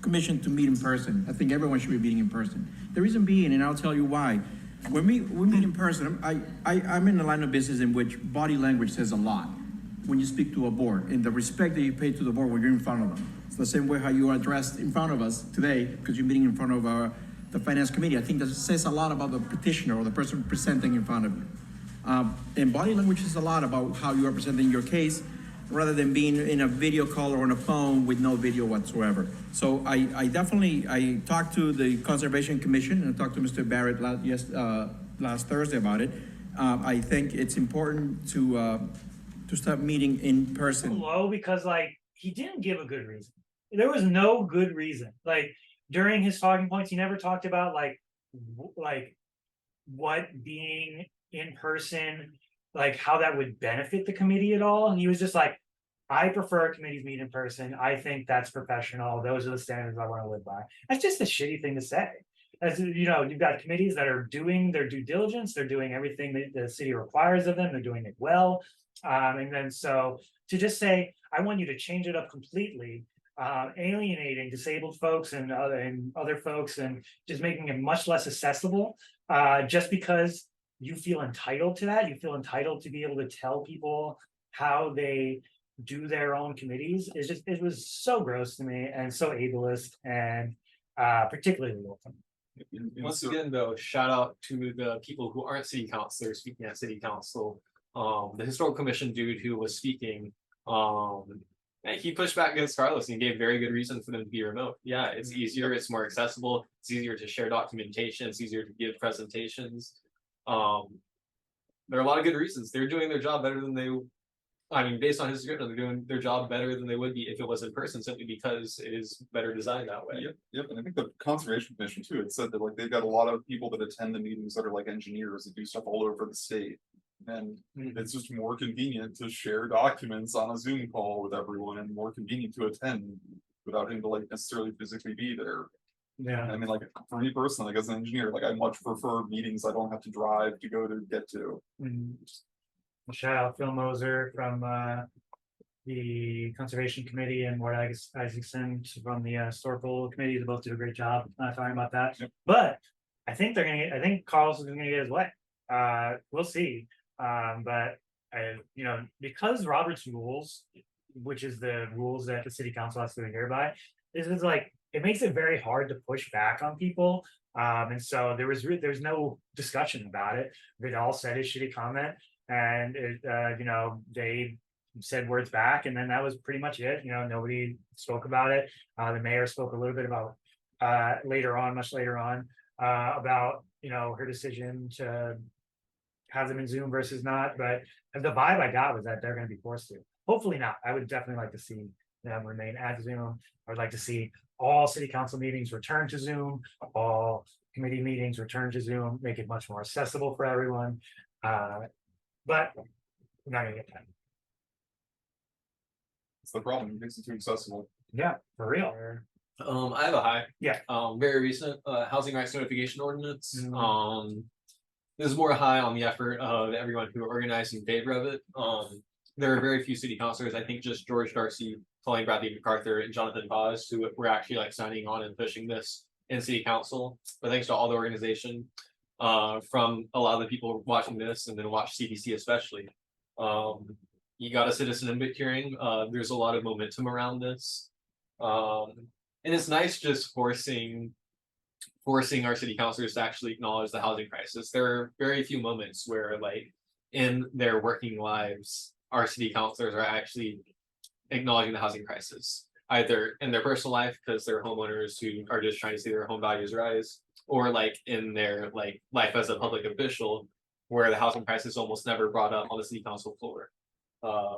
K: commission to meet in person. I think everyone should be meeting in person. The reason being, and I'll tell you why, when we meet in person, I'm in the line of business in which body language says a lot when you speak to a board, and the respect that you pay to the board when you're in front of them. It's the same way how you are addressed in front of us today, because you're meeting in front of the finance committee. I think that says a lot about the petitioner or the person presenting in front of you. And body language says a lot about how you are presenting your case, rather than being in a video call or on a phone with no video whatsoever. So I definitely talked to the Conservation Commission, and I talked to Mr. Barrett last Thursday about it. I think it's important to start meeting in person.
A: Low because like he didn't give a good reason. There was no good reason. Like during his talking points, he never talked about like what being in person, like how that would benefit the committee at all. And he was just like, I prefer committees meet in person. I think that's professional. Those are the standards I want to live by. That's just a shitty thing to say. As you know, you've got committees that are doing their due diligence. They're doing everything that the city requires of them. They're doing it well. And then so to just say, I want you to change it up completely, alienating disabled folks and other folks, and just making it much less accessible, just because you feel entitled to that. You feel entitled to be able to tell people how they do their own committees. It was so gross to me and so ableist, and particularly Wilton.
C: Once again, though, shout out to the people who aren't city councilors speaking at city council. The historical commission dude who was speaking, and he pushed back against Carlos and gave very good reason for them to be remote. Yeah, it's easier, it's more accessible, it's easier to share documentation, it's easier to give presentations. There are a lot of good reasons. They're doing their job better than based on his description, they're doing their job better than they would be if it was in person, simply because it is better designed that way.
B: Yep, and I think the Conservation Commission too, it said that like they've got a lot of people that attend the meetings that are like engineers that do stuff all over the state. And it's just more convenient to share documents on a Zoom call with everyone, and more convenient to attend without having to like necessarily physically be there.
A: Yeah.
B: I mean, like for me personally, like as an engineer, like I much prefer meetings I don't have to drive to go to get to.
A: Shout out Phil Moser from the Conservation Committee, and Ward Isaacson from the Historical Committee. They both did a great job talking about that.
B: Yep.
A: But I think Carlos is gonna get his way. We'll see. But because Robert's rules, which is the rules that the city council has to adhere by, this is like, it makes it very hard to push back on people And so there's no discussion about it. Vidal said his shitty comment, and they said words back, and then that was pretty much it. Nobody spoke about it. The mayor spoke a little bit about much later on, about her decision to have them in Zoom versus not. But the vibe I got was that they're going to be forced to. Hopefully not. I would definitely like to see them remain at Zoom. I would like to see all city council meetings return to Zoom, all committee meetings return to Zoom, make it much more accessible for everyone. But we're not gonna get that.
B: It's the problem, it makes it too accessible.
A: Yeah, for real.
C: I have a high.
A: Yeah.
C: Very recent, housing rights notification ordinance.
A: Mhm.
C: This is more high on the effort of everyone who organized in favor of it. There are very few city councilors, I think just George Darcy, Colleen Bradley MacArthur, and Jonathan Paz, who were actually like signing on and pushing this in city council. But thanks to all the organization, from a lot of the people watching this and then watch CDC especially. You got a citizen input hearing, there's a lot of momentum around this. And it's nice just forcing our city councilors to actually acknowledge the housing crisis. There are very few moments where like in their working lives, our city councilors are actually acknowledging the housing crisis, either in their personal life because they're homeowners who are just trying to see their home values rise, or like in their like life as a public official, where the housing crisis is almost never brought up on the city council floor.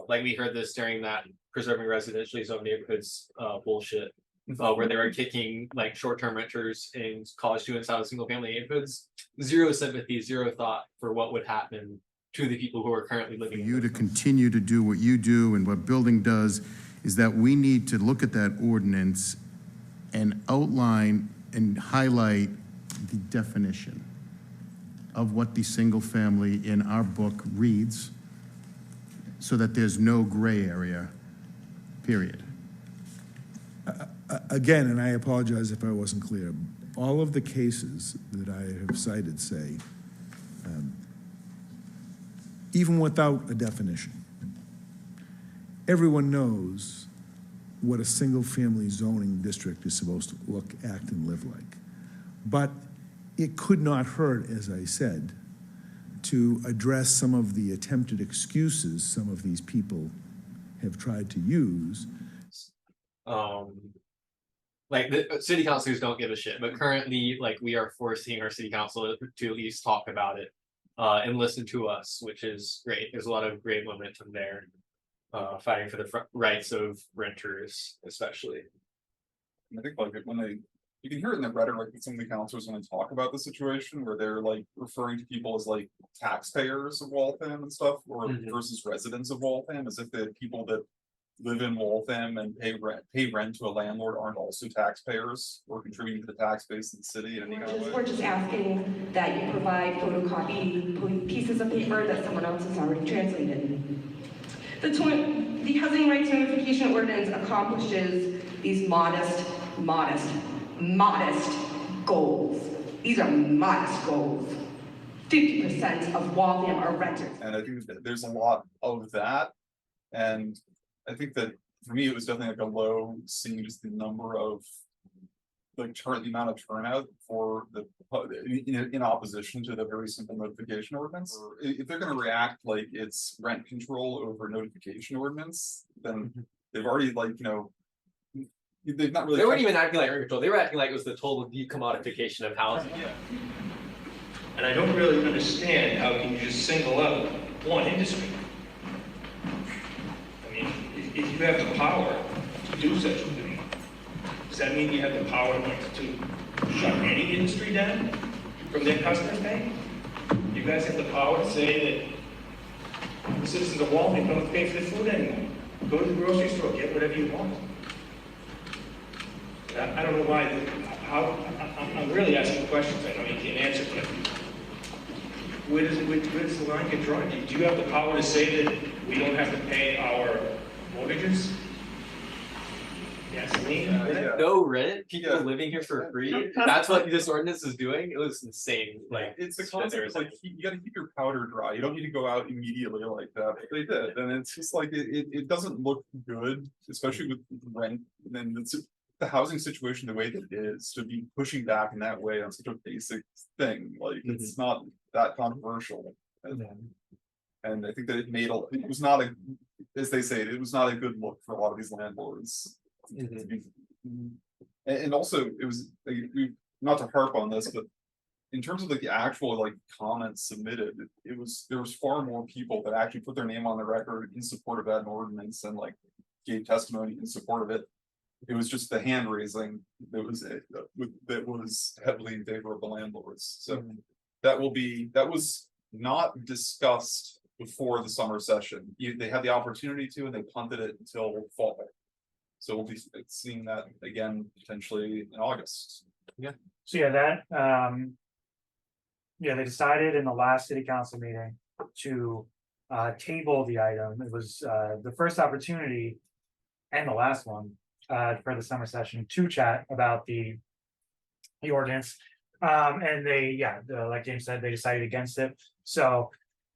C: Like we heard this during that preserving residentially zoned neighborhoods bullshit, where they were kicking like short-term renters and college students out of single family neighborhoods. Zero sympathy, zero thought for what would happen to the people who are currently living.
L: For you to continue to do what you do and what building does is that we need to look at that ordinance and outline and highlight the definition of what the single family in our book reads, so that there's no gray area, period.
M: Again, and I apologize if I wasn't clear, all of the cases that I have cited say, even without a definition, everyone knows what a single-family zoning district is supposed to look, act, and live like. But it could not hurt, as I said, to address some of the attempted excuses some of these people have tried to use.
C: Like the city councilors don't give a shit, but currently, like we are forcing our city council to at least talk about it and listen to us, which is great. There's a lot of great momentum there, fighting for the rights of renters, especially.
B: I think like you can hear it in the rhetoric that some of the councilors when they talk about the situation, where they're like referring to people as like taxpayers of Waltham and stuff, or versus residents of Waltham, as if the people that live in Waltham and pay rent to a landlord aren't also taxpayers or contributing to the tax base of the city in any kind of way.
N: We're just asking that you provide photocopied pieces of paper that someone else has already translated. The Housing Rights Notification Ordinance accomplishes these modest goals. These are modest goals. 50% of Waltham are renters.
B: And I think that there's a lot of that. And I think that for me, it was definitely like a low seeing just the number of like the amount of turnout for the in opposition to the very simple notification ordinance. If they're going to react like it's rent control over notification ordinance, then they've already they've not really.
C: They weren't even acting like rent control. They were acting like it was the total decommodification of housing.
O: Yeah. And I don't really understand how can you just single out one industry. I mean, if you have the power to do such a thing, does that mean you have the power to shut any industry down from their customers pay? You guys have the power to say that the citizens of Waltham don't pay for their food anymore. Go to the grocery store, get whatever you want. I don't know why, I'm really asking questions I know you can't answer, but where does the line get drawn? Do you have the power to say that we don't have to pay our mortgages? Gasoline?
C: No rent, people living here for free. That's what this ordinance is doing. It was insane. Like
B: it's the concept, like you got to keep your powder dry. You don't need to go out immediately like that. But they did, and it's just like it doesn't look good, especially with rent. And the housing situation the way that it is, to be pushing back in that way on such a basic thing, like, it's not that controversial. And I think that it was not as they say, it was not a good look for a lot of these landlords. And also, it was, like, not to harp on this, but in terms of the actual like comments submitted, there was far more people that actually put their name on the record in support of that ordinance and like gave testimony in support of it. It was just the hand raising that was heavily in favor of the landlords. So that was not discussed before the summer session. They had the opportunity to, and they punted it until fall. So we'll be seeing that again potentially in August.
A: So yeah, they decided in the last city council meeting to table the item. It was the first opportunity and the last one for the summer session to chat about the ordinance. And they, like James said, they decided against it. So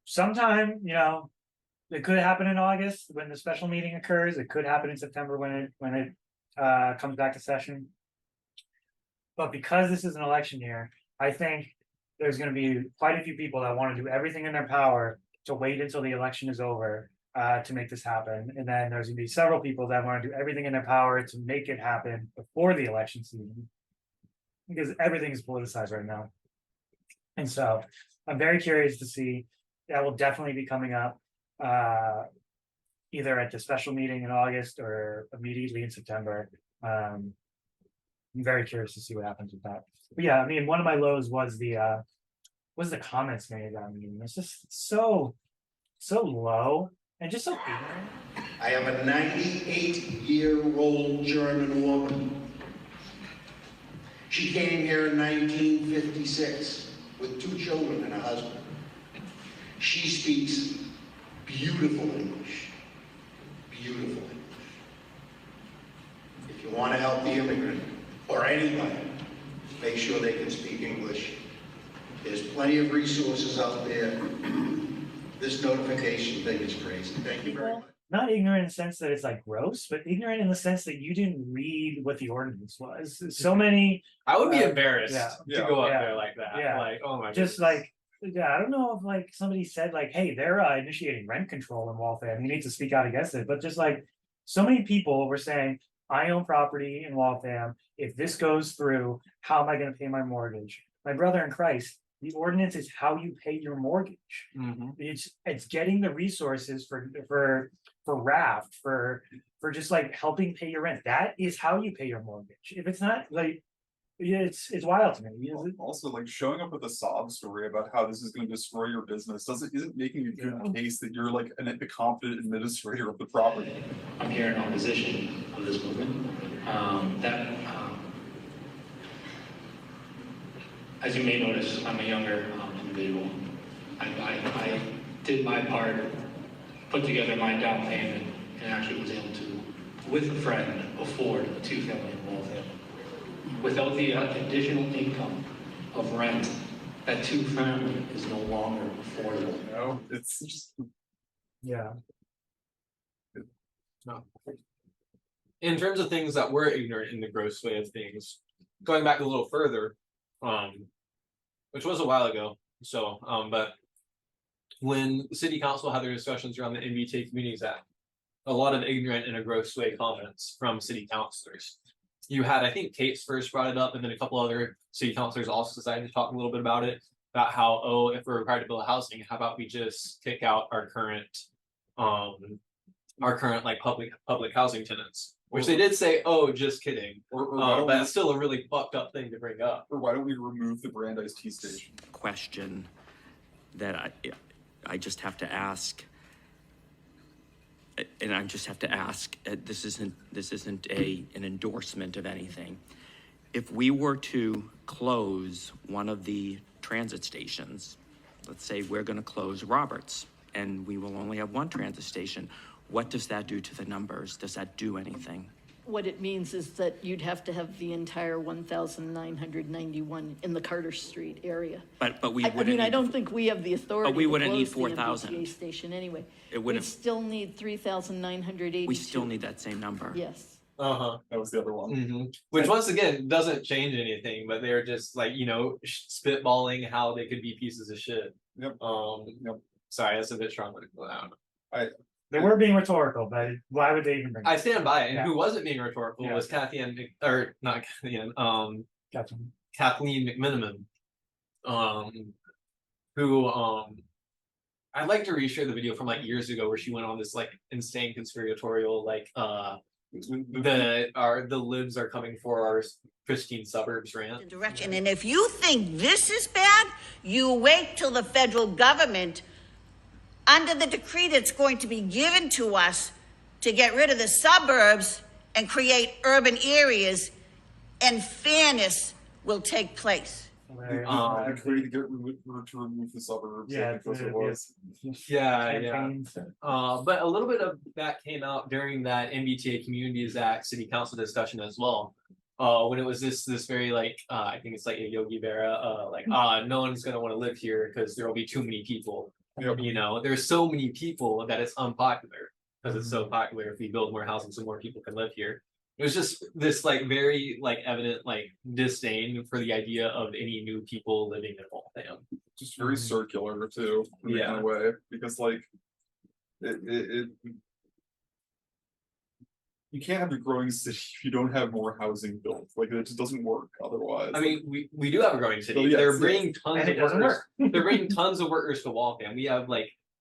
A: sometime, it could happen in August when the special meeting occurs. It could happen in September when it comes back to session. But because this is an election year, I think there's going to be quite a few people that want to do everything in their power to wait until the election is over to make this happen. And then there's going to be several people that want to do everything in their power to make it happen before the election season. Because everything is politicized right now. And so I'm very curious to see. That will definitely be coming up either at the special meeting in August or immediately in September. I'm very curious to see what happens with that. But yeah, I mean, one of my lows was the comments made. I mean, it's just so low and just so ignorant.
P: I have a 98-year-old German woman. She came here in 1956 with 2 children and a husband. She speaks beautiful English. Beautiful English. If you want to help the immigrant, or anybody, make sure they can speak English. There's plenty of resources out there. This notification thing is crazy. Thank you very much.
A: Not ignorant in the sense that it's like gross, but ignorant in the sense that you didn't read what the ordinance was. So many.
C: I would be embarrassed
A: yeah.
C: to go up there like that.
A: Yeah.
C: Like, oh my
A: Just
C: goodness.
A: like, I don't know if like somebody said like, hey, they're initiating rent control in Waltham. You need to speak out against it. But just like so many people were saying, I own property in Waltham. If this goes through, how am I going to pay my mortgage? My brother in Christ, the ordinance is how you pay your mortgage. It's getting the resources for raft, for just like helping pay your rent. That is how you pay your mortgage. If it's not like, it's wild to me.
B: Also, like showing up with a sob story about how this is going to destroy your business isn't making a good case that you're like a competent administrator of the property.
Q: I'm here in opposition of this movement. As you may notice, I'm a younger individual. I did my part, put together my down payment, and actually was able to, with a friend, afford a 2-family in Waltham. Without the additional income of rent, that 2-family is no longer affordable.
B: No, it's just
A: yeah.
C: No. In terms of things that were ignorant in the gross way of things, going back a little further, which was a while ago. So, but when the city council had their discussions around the MBTA Communities Act, a lot of ignorant in a gross way comments from city councilors. You had, I think Kate's first brought it up, and then a couple other city councilors also decided to talk a little bit about it, about how, if we're required to build housing, how about we just kick out our current like public housing tenants, which they did say, just kidding. But it's still a really fucked up thing to bring up.
B: Or why don't we remove the Brandeis T station?
J: Question that I just have to ask, and I just have to ask, this isn't an endorsement of anything. If we were to close one of the transit stations, let's say we're going to close Roberts, and we will only have one transit station, what does that do to the numbers? Does that do anything?
R: What it means is that you'd have to have the entire 1,991 in the Carter Street area.
J: But we
R: I
J: wouldn't
R: mean,
J: need,
R: I don't think we have the authority
J: but we wouldn't
R: to
J: need
R: close the
J: 4,000.
R: MBTA station anyway.
J: It wouldn't.
R: We still need 3,982.
J: We still need that same number.
R: Yes.
B: That was the other one.
C: Which once again doesn't change anything, but they're just like, spitballing how they could be pieces of shit.
B: Yep.
C: Sorry, that's a bit strong. I don't know.
A: They were being rhetorical, but why would they even bring?
C: I stand by it. And
A: Yeah.
C: who wasn't being rhetorical
A: Yeah.
C: was or not Kathy Ann, Kathleen McMiniman, who I'd like to reshare the video from like years ago where she went on this like insane conspiratorial the libs are coming for our pristine suburbs rant.
S: Direction. And if you think this is bad, you wait till the federal government, under the decree that's going to be given to us to get rid of the suburbs and create urban areas, and fairness will take place.
B: To remove the suburbs.
A: Yeah,
B: because it was.
C: Yeah. But a little bit of that came out during that MBTA Communities Act City Council discussion as well. When it was this very I think it's like a Yogi Berra, no one's gonna want to live here because there will be too many people. There's so many people that it's unpopular because it's so popular. If we build more housing, so more people can live here. It was just this very evident disdain for the idea of any new people living in Waltham.
B: Just very circular too, in a kind of way, because it you can't have a growing city if you don't have more housing built. It just doesn't work otherwise.
C: I mean, we do have a growing city.
B: Oh, yes,
C: They're bringing tons
A: And
C: of
A: it doesn't
C: workers.
A: work.
C: They're bringing tons of workers to Waltham. We have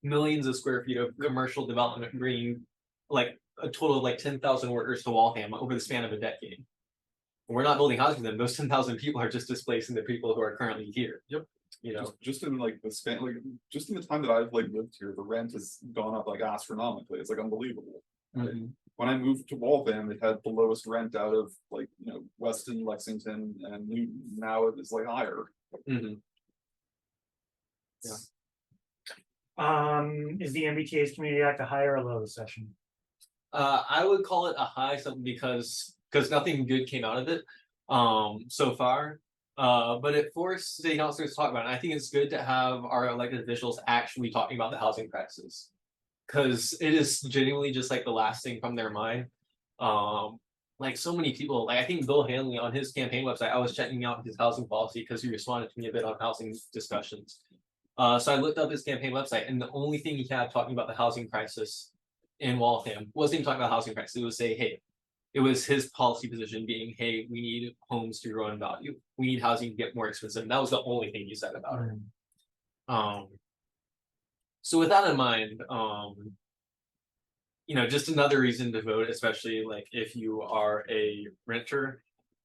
C: millions of square feet of commercial development, bringing a total of 10,000 workers to Waltham over the span of a decade. We're not building houses for them. Those 10,000 people are just displacing the people who are currently here.
B: Yep. Just in the span, just in the time that I've lived here, the rent has gone up astronomically. It's unbelievable. When I moved to Waltham, it had the lowest rent out of Weston, Lexington, and Newton. Now it is higher.
A: Is the MBTA's Community Act a high or a low session?
C: I would call it a high, something because nothing good came out of it so far. But it forced city councilors to talk about it. And I think it's good to have our elected officials actually talking about the housing crisis, because it is genuinely just the last thing from their mind. So many people, I think Bill Hanley on his campaign website, I was checking out his housing policy because he responded to me a bit on housing discussions. So I looked up his campaign website, and the only thing he had talking about the housing crisis in Waltham wasn't even talking about housing crisis. It was it was his policy position being, hey, we need homes to grow in value. We need housing to get more expensive. And that was the only thing he said about it. So with that in mind, just another reason to vote, especially if you are a renter.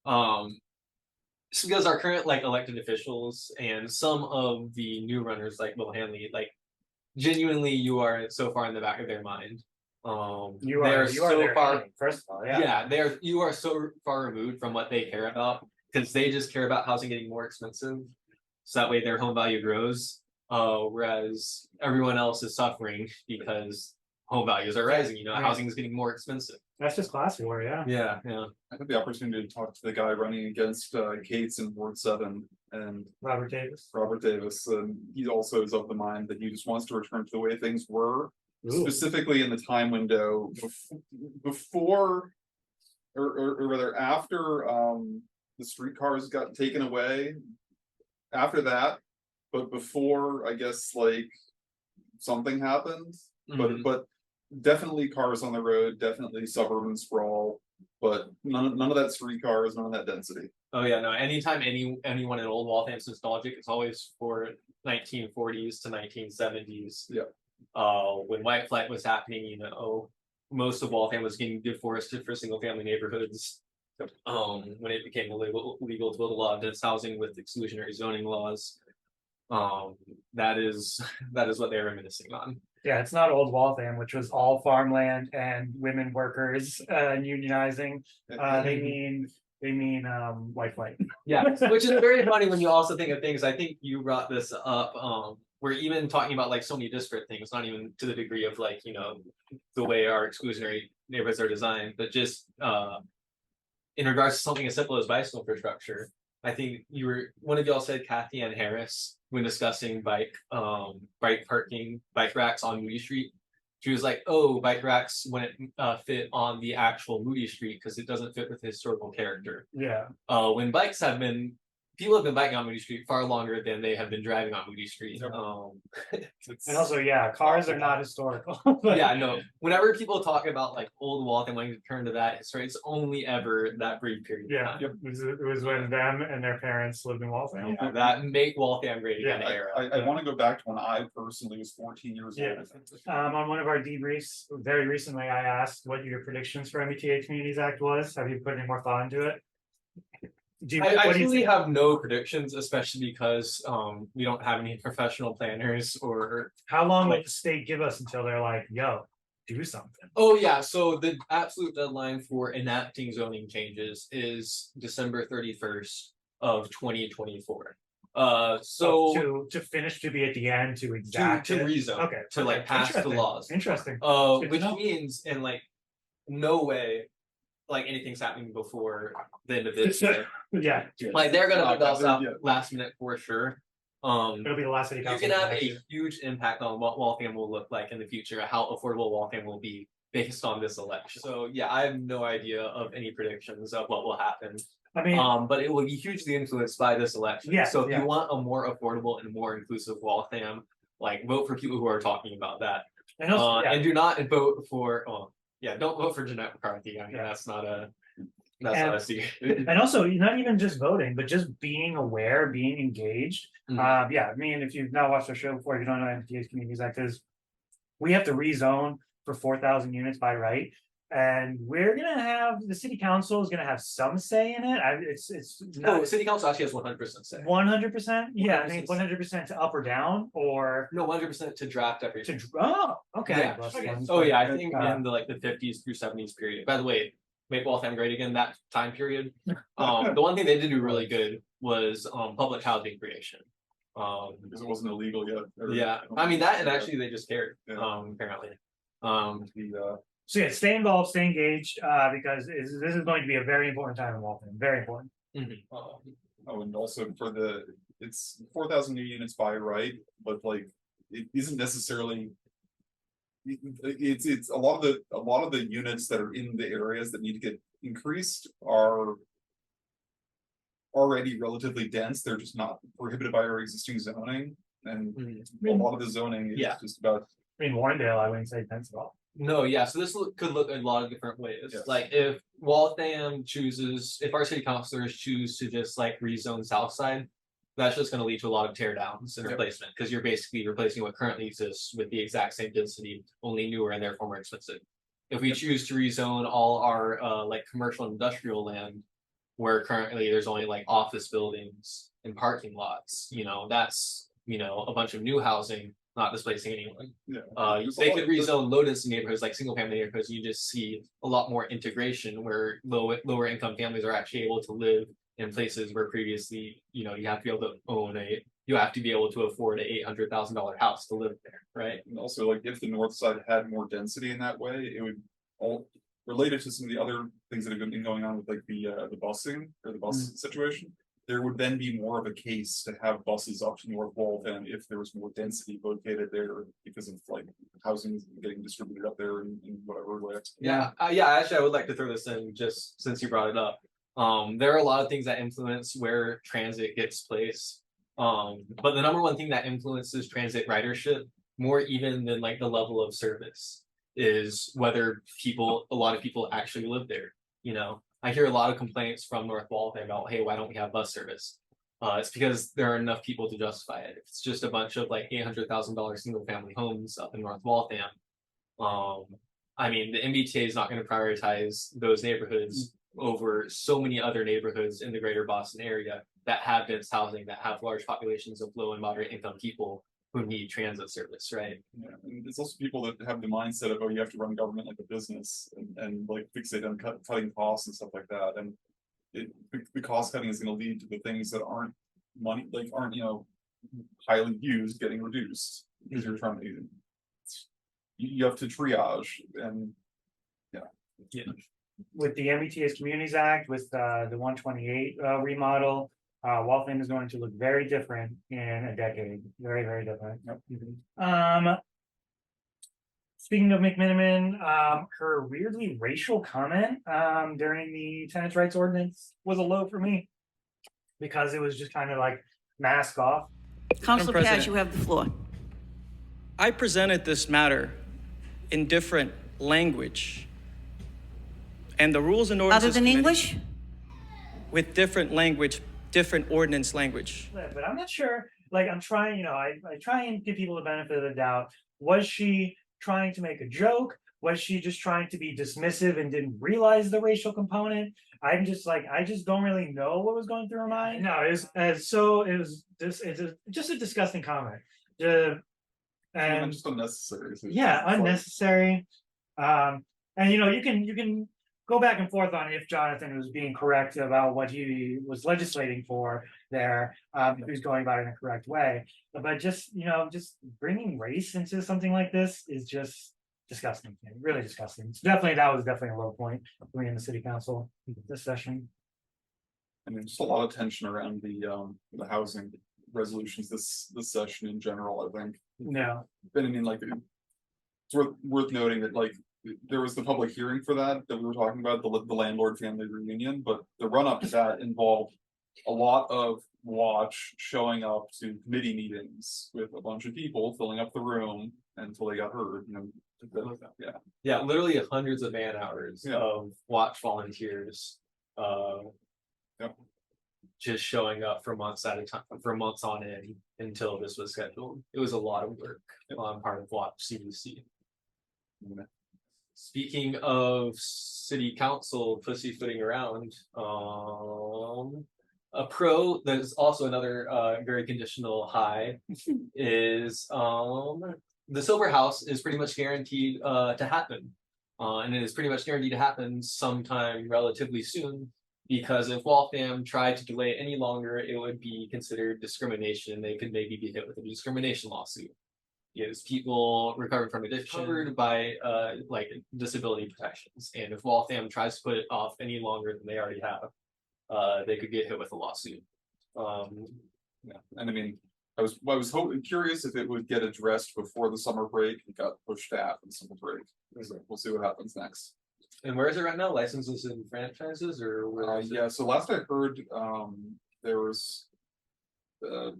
C: It's because our current elected officials and some of the new runners like Bill Hanley, genuinely you are so far in the back of their mind.
A: You are so far. First of all,
C: you are so far removed from what they care about, because they just care about housing getting more expensive, so that way their home value grows. Whereas everyone else is suffering because home values are rising. Housing is getting more expensive.
A: That's just class war, yeah.
C: Yeah.
B: I had the opportunity to talk to the guy running against Cates in Ward 7 and
A: Robert Davis.
B: And he also is of the mind that he just wants to return to the way things were.
A: Ooh.
B: Specifically in the time window before, or rather after the streetcars got taken away, after that, but before, I guess, something happened. But definitely cars on the road, definitely suburban sprawl, but none of that streetcars, none of that density.
C: Oh yeah, no. Anytime anyone in Old Waltham's nostalgic, it's always for 1940s to 1970s.
B: Yeah.
C: When white flight was happening, most of Waltham was getting deforested for single family neighborhoods. When it became illegal to build a lot of dense housing with exclusionary zoning laws. That is what they were reminiscing on.
A: Yeah, it's not Old Waltham, which was all farmland and women workers unionizing. They mean white flight.
C: Yeah, which is very funny when you also think of things. I think you brought this up. We're even talking about so many disparate things, not even to the degree of the way our exclusionary neighborhoods are designed, but just in regards to something as simple as bicycle infrastructure. I think one of y'all said Kathy Ann Harris when discussing bike parking, bike racks on Moody Street. she was like, oh, bike racks wouldn't fit on the actual Moody Street because it doesn't fit with the historical character.
A: Yeah.
C: When people have been biking on Moody Street far longer than they have been driving on Moody Street.
A: And also, yeah, cars are not historical.
C: Yeah, I know. Whenever people talk about like old Waltham, wanting to turn to that history, it's only ever that brief period.
A: Yeah, it was when them and their parents lived in Waltham.
C: Yeah, that make Waltham great again era.
B: I want to go back to when I personally was 14 years
A: Yeah.
B: old.
A: On one of our debriefs, very recently, I asked what your predictions for MBTA Communities Act was. Have you put any more thought into it?
C: I
A: what do you
C: actually
A: think?
C: have no predictions, especially because we don't have any professional planners or.
A: How long will the state give us until they're like, yo, do something?
C: Oh yeah, so the absolute deadline for enacting zoning changes is December 31st of 2024. So
A: to finish, to be at the end, to exact
C: to
A: it?
C: rezone,
A: Okay,
C: to like pass the
A: Interesting.
C: laws.
A: Interesting. Good to
C: Which
A: know.
C: means in like no way like anything's happening before the end of this year.
A: Yeah.
C: Like they're gonna
B: Not
C: put us out
B: yet.
C: last minute for sure.
A: It'll be the last city
C: You
A: council.
C: can have
A: meeting
C: a
A: next
C: huge impact on what Waltham will look like in the future, how affordable Waltham will be based on this election. So yeah, I have no idea of any predictions of what will happen.
A: I mean,
C: But it will be hugely influenced by this election.
A: Yeah,
C: So if
A: yeah.
C: you want a more affordable and more inclusive Waltham, like vote for people who are talking about that.
A: And also, yeah.
C: And do not vote for, don't vote for Jeanette McCarthy. I mean,
A: Yeah.
C: that's not a
A: And-
C: secret.
A: And also, not even just voting, but just being aware, being engaged.
C: Mhm.
A: Yeah, I mean, if you've not watched our show before, if you don't know MBTA Communities Act is, we have to rezone for 4,000 units by right. And we're gonna have, the city council is gonna have some say in it. It's
C: No,
A: not
C: city council actually has 100% say.
A: 100%. Yeah, I think
C: 100%.
A: 100% to up or down, or
C: No, 100% to draft everything.
A: okay.
C: Yeah.
A: Okay.
C: Oh yeah, I think
A: Uh,
C: in the like the 50s through 70s period. By the way, make Waltham great again, that time period. The one thing they did do really good was public housing creation.
B: Because it wasn't illegal yet.
C: Yeah, I mean that, and actually they just cared,
B: Yeah.
C: apparently.
A: So yeah, stay involved, stay engaged, because this is going to be a very important time in Waltham, very important.
B: Oh, and also it's 4,000 new units by right, but like, it isn't necessarily. It's a lot of the units that are in the areas that need to get increased are already relatively dense. They're just not prohibited by our existing zoning, and a lot of the zoning is
C: Yeah.
B: just about.
A: I mean, Warrendale, I wouldn't say dense at all.
C: No, yeah, so this could look a lot of different ways.
B: Yes.
C: Like if Waltham chooses, if our city councilors choose to just like rezone Southside, that's just gonna lead to a lot of tear downs and
B: Yep.
C: replacement, because you're basically replacing what currently exists with the exact same density, only newer and therefore more expensive. If we choose to rezone all our like commercial and industrial land, where currently there's only like office buildings and parking lots, that's, a bunch of new housing, not displacing anyone.
B: Yeah.
C: They could rezone low density neighborhoods like single family neighborhoods. You just see a lot more integration where lower income families are actually able to live in places where previously, you have to be able to you have to be able to afford an $800,000 house to live there, right?
B: And also, like, if the north side had more density in that way, it would all related to some of the other things that have been going on with like the busing or the bus situation. There would then be more of a case to have buses up to North Waltham if there was more density located there because of like housing getting distributed up there in whatever way.
C: Yeah, actually, I would like to throw this in just since you brought it up. There are a lot of things that influence where transit gets placed. But the number one thing that influences transit ridership more even than like the level of service is whether a lot of people actually live there. I hear a lot of complaints from North Waltham about, hey, why don't we have bus service? It's because there are enough people to justify it. If it's just a bunch of like $800,000 single family homes up in North Waltham. I mean, the MBTA is not going to prioritize those neighborhoods over so many other neighborhoods in the greater Boston area that have dense housing, that have large populations of low and moderate income people who need transit service, right?
B: Yeah, and it's also people that have the mindset of, oh, you have to run government like a business and like fixate on cutting costs and stuff like that. And the cost cutting is going to lead to the things that aren't highly used getting reduced because you're trying to. You have to triage and
C: yeah.
A: With the MBTA's Communities Act, with the 128 remodel, Waltham is going to look very different in a decade. Very, very different. speaking of McMiniman, her weirdly racial comment during the tenants' rights ordinance was a low for me because it was just kind of like mask off.
S: Councilor Paz, you have the floor.
T: I presented this matter in different language. And the Rules and Ordinances
S: Other than
T: Committee-
S: English?
T: With different language, different ordinance language.
A: But I'm not sure. Like, I'm trying, I try and give people the benefit of the doubt. Was she trying to make a joke? Was she just trying to be dismissive and didn't realize the racial component? I'm just like, I just don't really know what was going through her mind. No, it's just a disgusting comment. And
B: just unnecessary.
A: yeah, unnecessary. And you can go back and forth on if Jonathan was being correct about what he was legislating for there, if he was going about it in a correct way. But just bringing race into something like this is just disgusting, really disgusting. That was definitely a low point for me in the city council this session.
B: I mean, just a lot of tension around the housing resolutions this session in general, I think.
A: No.
B: But I mean, like, it's worth noting that, like, there was the public hearing for that we were talking about, the landlord family reunion, but the run up to that involved a lot of watch showing up to committee meetings with a bunch of people filling up the room until they got heard,
C: Yeah, literally hundreds of man hours of watch volunteers. Just showing up for months at a time, for months on end until this was scheduled. It was a lot of work on part of Watch CDC. Speaking of city council pussyfooting around, a pro that is also another very conditional high is the Silver House is pretty much guaranteed to happen. And it is pretty much guaranteed to happen sometime relatively soon, because if Waltham tried to delay it any longer, it would be considered discrimination. They could maybe be hit with a discrimination lawsuit. Because people recovering from addiction covered by like disability protections. And if Waltham tries to put it off any longer than they already have, they could get hit with a lawsuit.
B: Yeah, and I mean, I was curious if it would get addressed before the summer break. It got pushed out in the summer break. So we'll see what happens next.
C: And where is it right now? Licenses and franchises, or where is it?
B: Yeah, so last I heard, there was the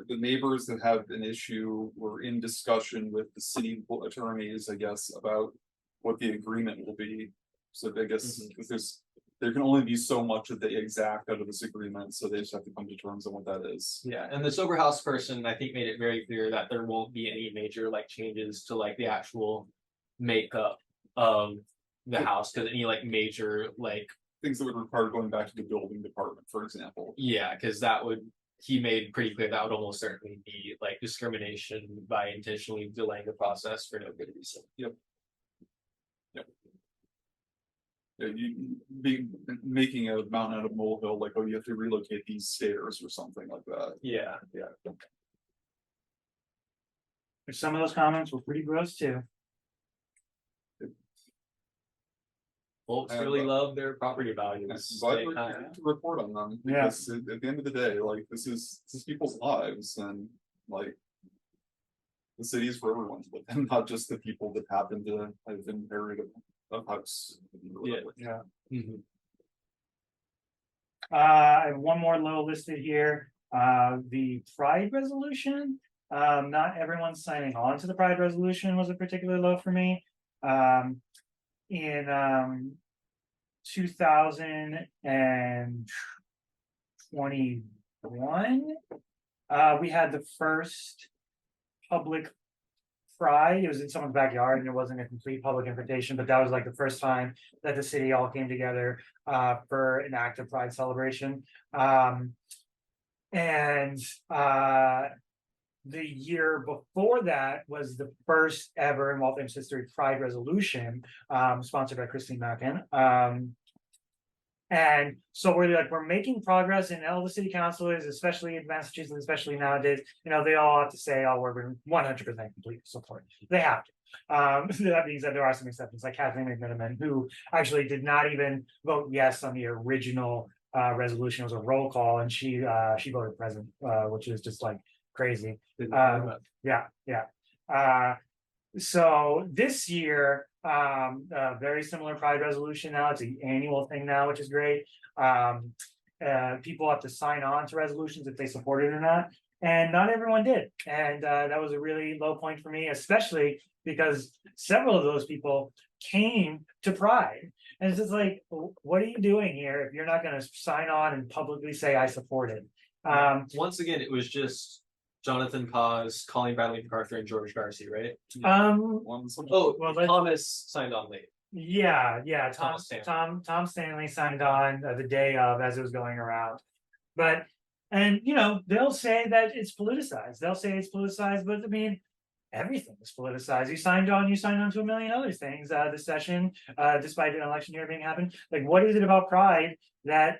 B: neighbors that have an issue were in discussion with the city attorneys, I guess, about what the agreement will be. So I guess because there can only be so much that they exact out of this agreement, so they just have to come to terms on what that is.
C: Yeah, and the sober house person, I think, made it very clear that there won't be any major like changes to like the actual makeup of the house, because any like major like
B: things that would require going back to the building department, for example.
C: Yeah, because he made pretty clear that would almost certainly be like discrimination by intentionally delaying the process for no good reason.
B: Yep. Yeah, you be making a mountain out of molehill, like, oh, you have to relocate these stairs or something like that.
C: Yeah.
A: Some of those comments were pretty gross too.
C: Folks really love their property values.
B: But
C: They
B: we
C: kinda-
B: have to report on them,
A: Yeah.
B: because at the end of the day, like, this is people's lives, and like the city is for everyone to live in, not just the people that happen to have inherited a house.
A: Yeah.
C: Mhm.
A: I have one more low listed here, the Pride resolution. Not everyone signing on to the Pride resolution was a particular low for me. In 2021, we had the first public Pride. It was in someone's backyard and it wasn't a complete public invitation, but that was like the first time that the city all came together for an active Pride celebration. The year before that was the first ever in Waltham's history Pride resolution, sponsored by Christine Mackin. And so we're making progress, and all the city councilors, especially in Massachusetts, especially nowadays, they all have to say, oh, we're 100% complete support. They have to. That being said, there are some exceptions, like Kathleen McMiniman, who actually did not even vote yes on the original resolution. It was a roll call, and she voted present, which is just like crazy. Yeah. So this year, very similar Pride resolution now. It's an annual thing now, which is great. People have to sign on to resolutions if they support it or not. And not everyone did. And that was a really low point for me, especially because several of those people came to Pride. And it's just like, what are you doing here if you're not going to sign on and publicly say I support it?
C: Once again, it was just Jonathan Paz, Colleen Bradley MacArthur, and George Darcy, right? Thomas signed on late.
A: Yeah,
C: Thomas Stanley.
A: Tom Stanley signed on the day of as it was going around. But and they'll say that it's politicized. But I mean, everything is politicized. You signed on to a million other things this session, despite an election year being happened. Like, what is it about Pride that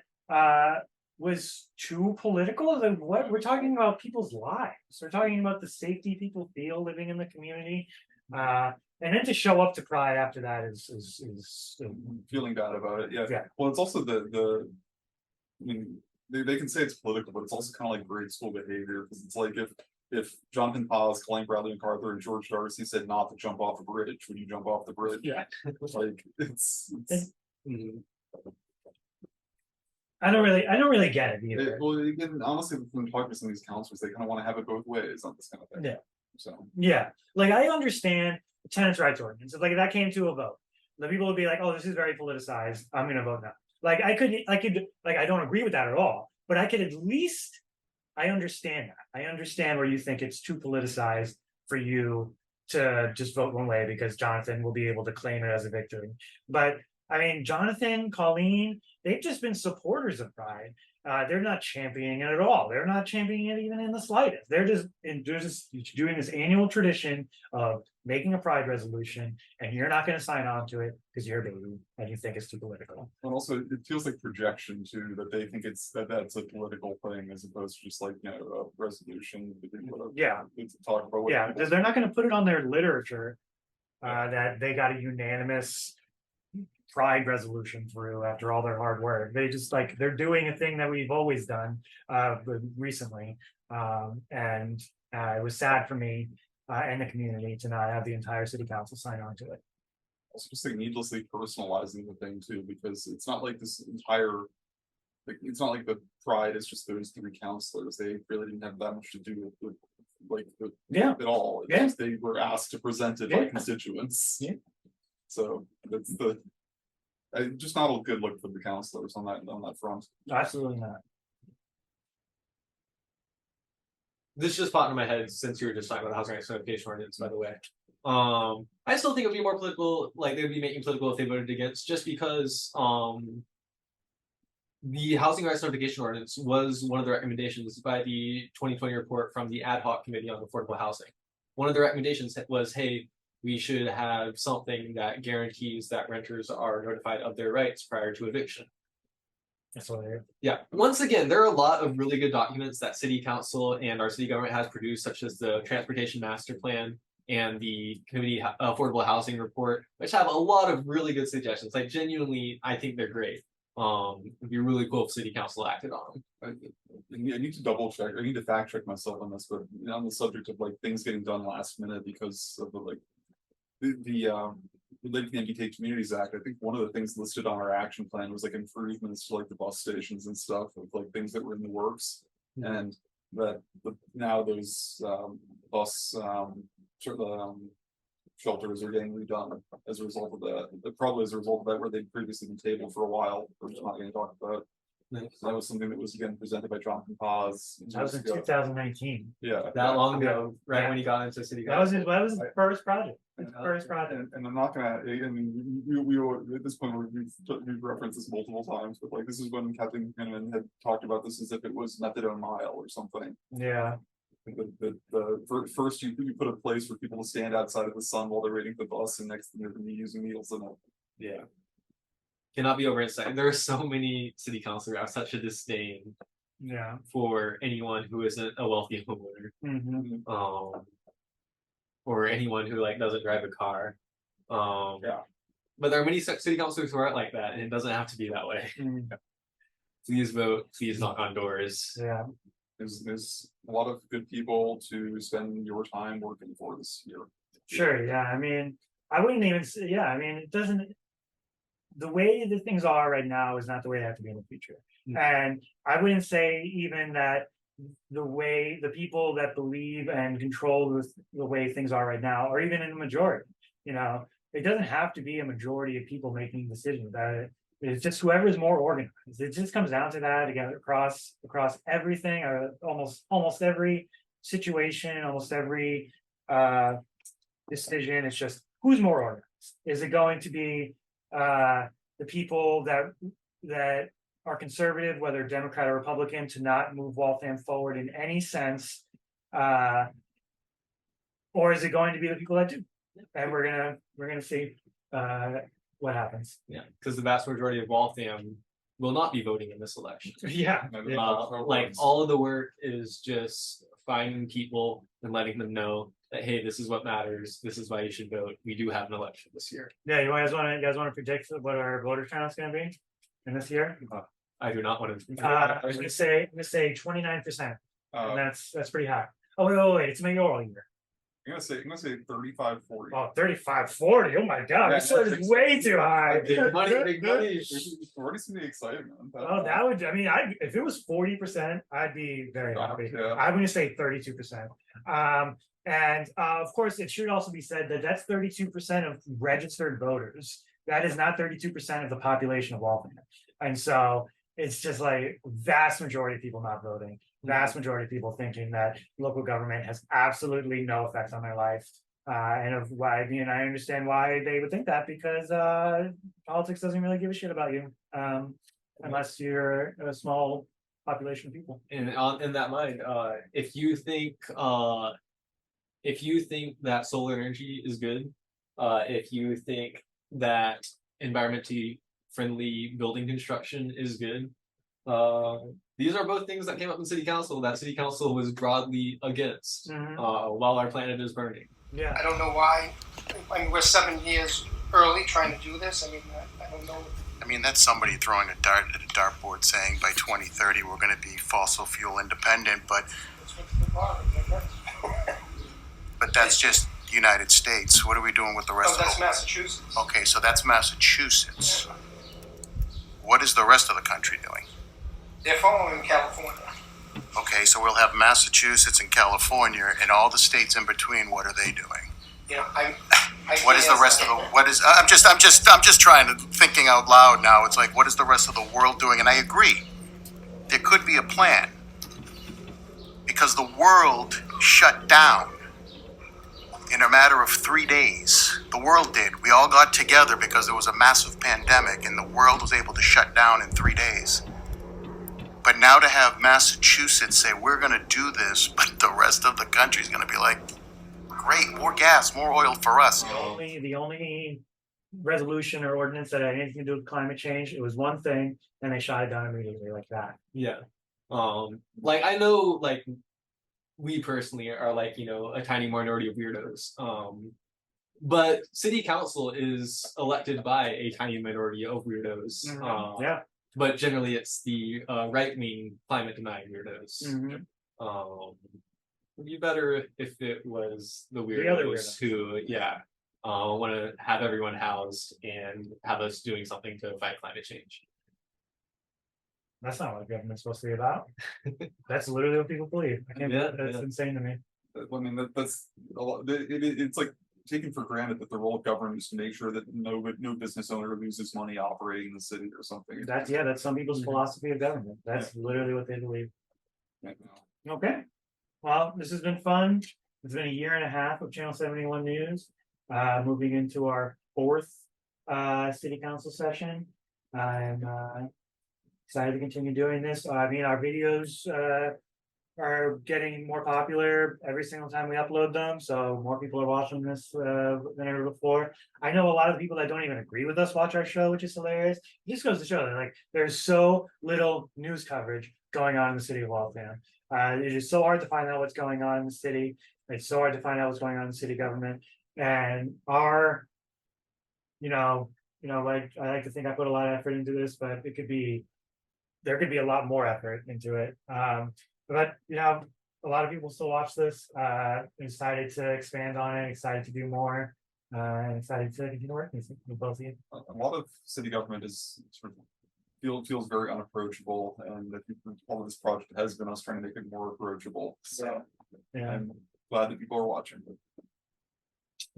A: was too political? Like, what we're talking about people's lives. We're talking about the safety people feel living in the community. And then to show up to Pride after that is
B: feeling bad about it. Yeah.
A: Yeah.
B: Well, it's also I mean, they can say it's political, but it's also kind of like grade school behavior, because it's like if Jonathan Paz, Colleen Bradley MacArthur, and George Darcy said not to jump off a bridge, would you jump off the bridge?
A: Yeah.
B: Like it's
A: I don't really get it either.
B: well, again, honestly, when talking to some of these counselors, they kind of want to have it both ways on this kind of thing.
A: Yeah.
B: So
A: Yeah, like I understand the tenants' rights ordinance. If like if that came to a vote, the people would be like, "Oh, this is very politicized. I'm going to vote no." Like I could like I don't agree with that at all, but I could at least I understand that. I understand where you think it's too politicized for you to just vote one way because Jonathan will be able to claim it as a victory. But I mean, Jonathan, Colleen, they've just been supporters of Pride. They're not championing it at all. They're not championing it even in the slightest. They're just doing this annual tradition of making a Pride resolution, and you're not going to sign on to it because you're a baby and you think it's too political.
B: And also, it feels like projection too, that they think that's a political thing as opposed to just like a resolution.
A: Yeah.
B: To talk about.
A: Yeah, because they're not going to put it on their literature that they got a unanimous Pride resolution through after all their hard work. They just they're doing a thing that we've always done recently, and it was sad for me and the community to not have the entire city council sign on to it.
B: Also, just like needlessly personalizing the thing too, because it's not like this entire. It's not like the Pride is just those three counselors. They really didn't have that much to do with at all. It's just they were asked to present it by constituents.
A: Yeah.
B: So that's just not a good look for the counselors on that front.
A: Absolutely not.
C: This just popped in my head since you were just talking about the housing rights notification ordinance, by the way. I still think it would be more political, like they would be making political if they voted against, just because the housing rights notification ordinance was one of the recommendations by the 2020 report from the ad hoc committee on affordable housing. One of the recommendations was, hey, we should have something that guarantees that renters are notified of their rights prior to eviction.
A: That's what I heard.
C: Yeah. Once again, there are a lot of really good documents that city council and our city government has produced, such as the transportation master plan and the community affordable housing report, which have a lot of really good suggestions. Like genuinely, I think they're great. It'd be really cool if city council acted on them.
B: I need to double check. I need to fact check myself on this, but on the subject of things getting done last minute because of the related to the MBTA Communities Act, I think one of the things listed on our action plan was improvements to the bus stations and stuff of things that were in the works, and that now those bus shelters are getting redone as a result of that. Probably as a result of that, where they'd previously been tabled for a while. We're just not going to talk about. So that was something that was again presented by Jonathan Paz.
A: That was in 2019.
B: Yeah,
C: that long ago, right when he got into city council.
A: That was his first project. First project.
B: And I'm not gonna. I mean, we at this point we've referenced this multiple times, but this is when Captain McKinnon had talked about this as if it was methadone mile or something.
A: Yeah.
B: First you put a place for people to stand outside of the sun while they're waiting for the bus, and next thing they're gonna be using needles in it.
C: Yeah. Cannot be overemphasized. There are so many city councilors who have such a disdain for anyone who isn't a wealthy homeowner. Or anyone who doesn't drive a car. But there are many city councilors who aren't like that, and it doesn't have to be that way. Please vote, please knock on doors.
A: Yeah.
B: there's a lot of good people to spend your time working for this year.
A: Sure, yeah, I mean, I wouldn't even say, yeah, I mean, it doesn't. The way that things are right now is not the way they have to be in the future. And I wouldn't say even that the way the people that believe and control the way things are right now, or even in the majority, you know, it doesn't have to be a majority of people making decisions about it. It's just whoever is more organized. It just comes down to that again across everything, or almost every situation, almost every decision. It's just who's more organized. Is it going to be the people that are conservative, whether Democrat or Republican, to not move Waltham forward in any sense, or is it going to be the people that do? And we're gonna see what happens.
C: Yeah, because the vast majority of Waltham will not be voting in this election.
A: Yeah.
C: Like all of the work is just finding people and letting them know that, hey, this is what matters. This is why you should vote. We do have an election this year.
A: Yeah, you guys want to predict what our voter turnout is going to be in this year?
C: I do not want to.
A: I'm gonna say 29%. And that's pretty high. Oh wait, it's mayoral year.
B: I'm gonna say 35-40.
A: Oh, 35-40. Oh my god, this is way too high.
C: Big money.
B: We're already seeing the excitement.
A: Oh, that would, I mean, if it was 40%, I'd be very happy.
B: Yeah.
A: I'm gonna say 32%. And of course, it should also be said that that's 32% of registered voters. That is not 32% of the population of Waltham. And so it's just like vast majority of people not voting, vast majority of people thinking that local government has absolutely no effect on their life. And of why, I mean, I understand why they would think that, because politics doesn't really give a shit about you, unless you're a small population of people.
C: And in that mind, if you think that solar energy is good, if you think that environmentally friendly building construction is good, these are both things that came up in city council that city council was broadly against, while our planet is burning.
A: Yeah,
U: I don't know why. I mean, we're 7 years early trying to do this. I mean, I don't know.
L: I mean, that's somebody throwing a dart at a dartboard saying by 2030 we're going to be fossil fuel independent, but that's just the United States. What are we doing with the rest of
U: that's
L: the
U: Massachusetts.
L: Okay, so that's Massachusetts. What is the rest of the country doing?
U: They're following California.
L: Okay, so we'll have Massachusetts and California and all the states in between. What are they doing?
U: You know,
L: What is the rest of the? What is? I'm just trying to thinking out loud now. It's like, what is the rest of the world doing? And I agree, there could be a plan, because the world shut down in a matter of 3 days. The world did. We all got together because there was a massive pandemic, and the world was able to shut down in 3 days. But now to have Massachusetts say we're going to do this, but the rest of the country is going to be like, great, more gas, more oil for us.
A: The only resolution or ordinance that had anything to do with climate change, it was one thing, and they shot it down immediately like that.
C: Yeah. Like I know, like we personally are like, you know, a tiny minority of weirdos. But city council is elected by a tiny minority of weirdos.
A: Yeah.
C: But generally it's the right-wing climate denying weirdos. It'd be better if it was the
A: other
C: weirdos who, want to have everyone housed and have us doing something to fight climate change.
A: That's not what government's supposed to be about. That's literally what people believe. I can't. That's insane to me.
B: I mean, that's a lot. It's like taken for granted that the role of government is to make sure that no business owner loses money operating in the city or something.
A: That's some people's philosophy of government. That's literally what they believe. Okay. Well, this has been fun. It's been a year and a half of Channel 71 News. Moving into our fourth city council session. I'm excited to continue doing this. I mean, our videos are getting more popular every single time we upload them, so more people are watching this than ever before. I know a lot of people that don't even agree with us watch our show, which is hilarious. It just goes to show that like there's so little news coverage going on in the city of Waltham. It is so hard to find out what's going on in the city. It's so hard to find out what's going on in the city government. And our, like I like to think I put a lot of effort into this, but there could be a lot more effort into it. but you know, a lot of people still watch this, excited to expand on it, excited to do more. And excited to continue working with both of you.
B: A lot of city government is sort of feels very unapproachable, and I think all of this project has been us trying to make it more approachable. So
A: Yeah.
B: I'm glad that people are watching.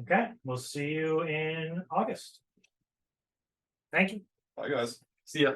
A: Okay, we'll see you in August. Thank you.
B: Bye, guys.
C: See ya.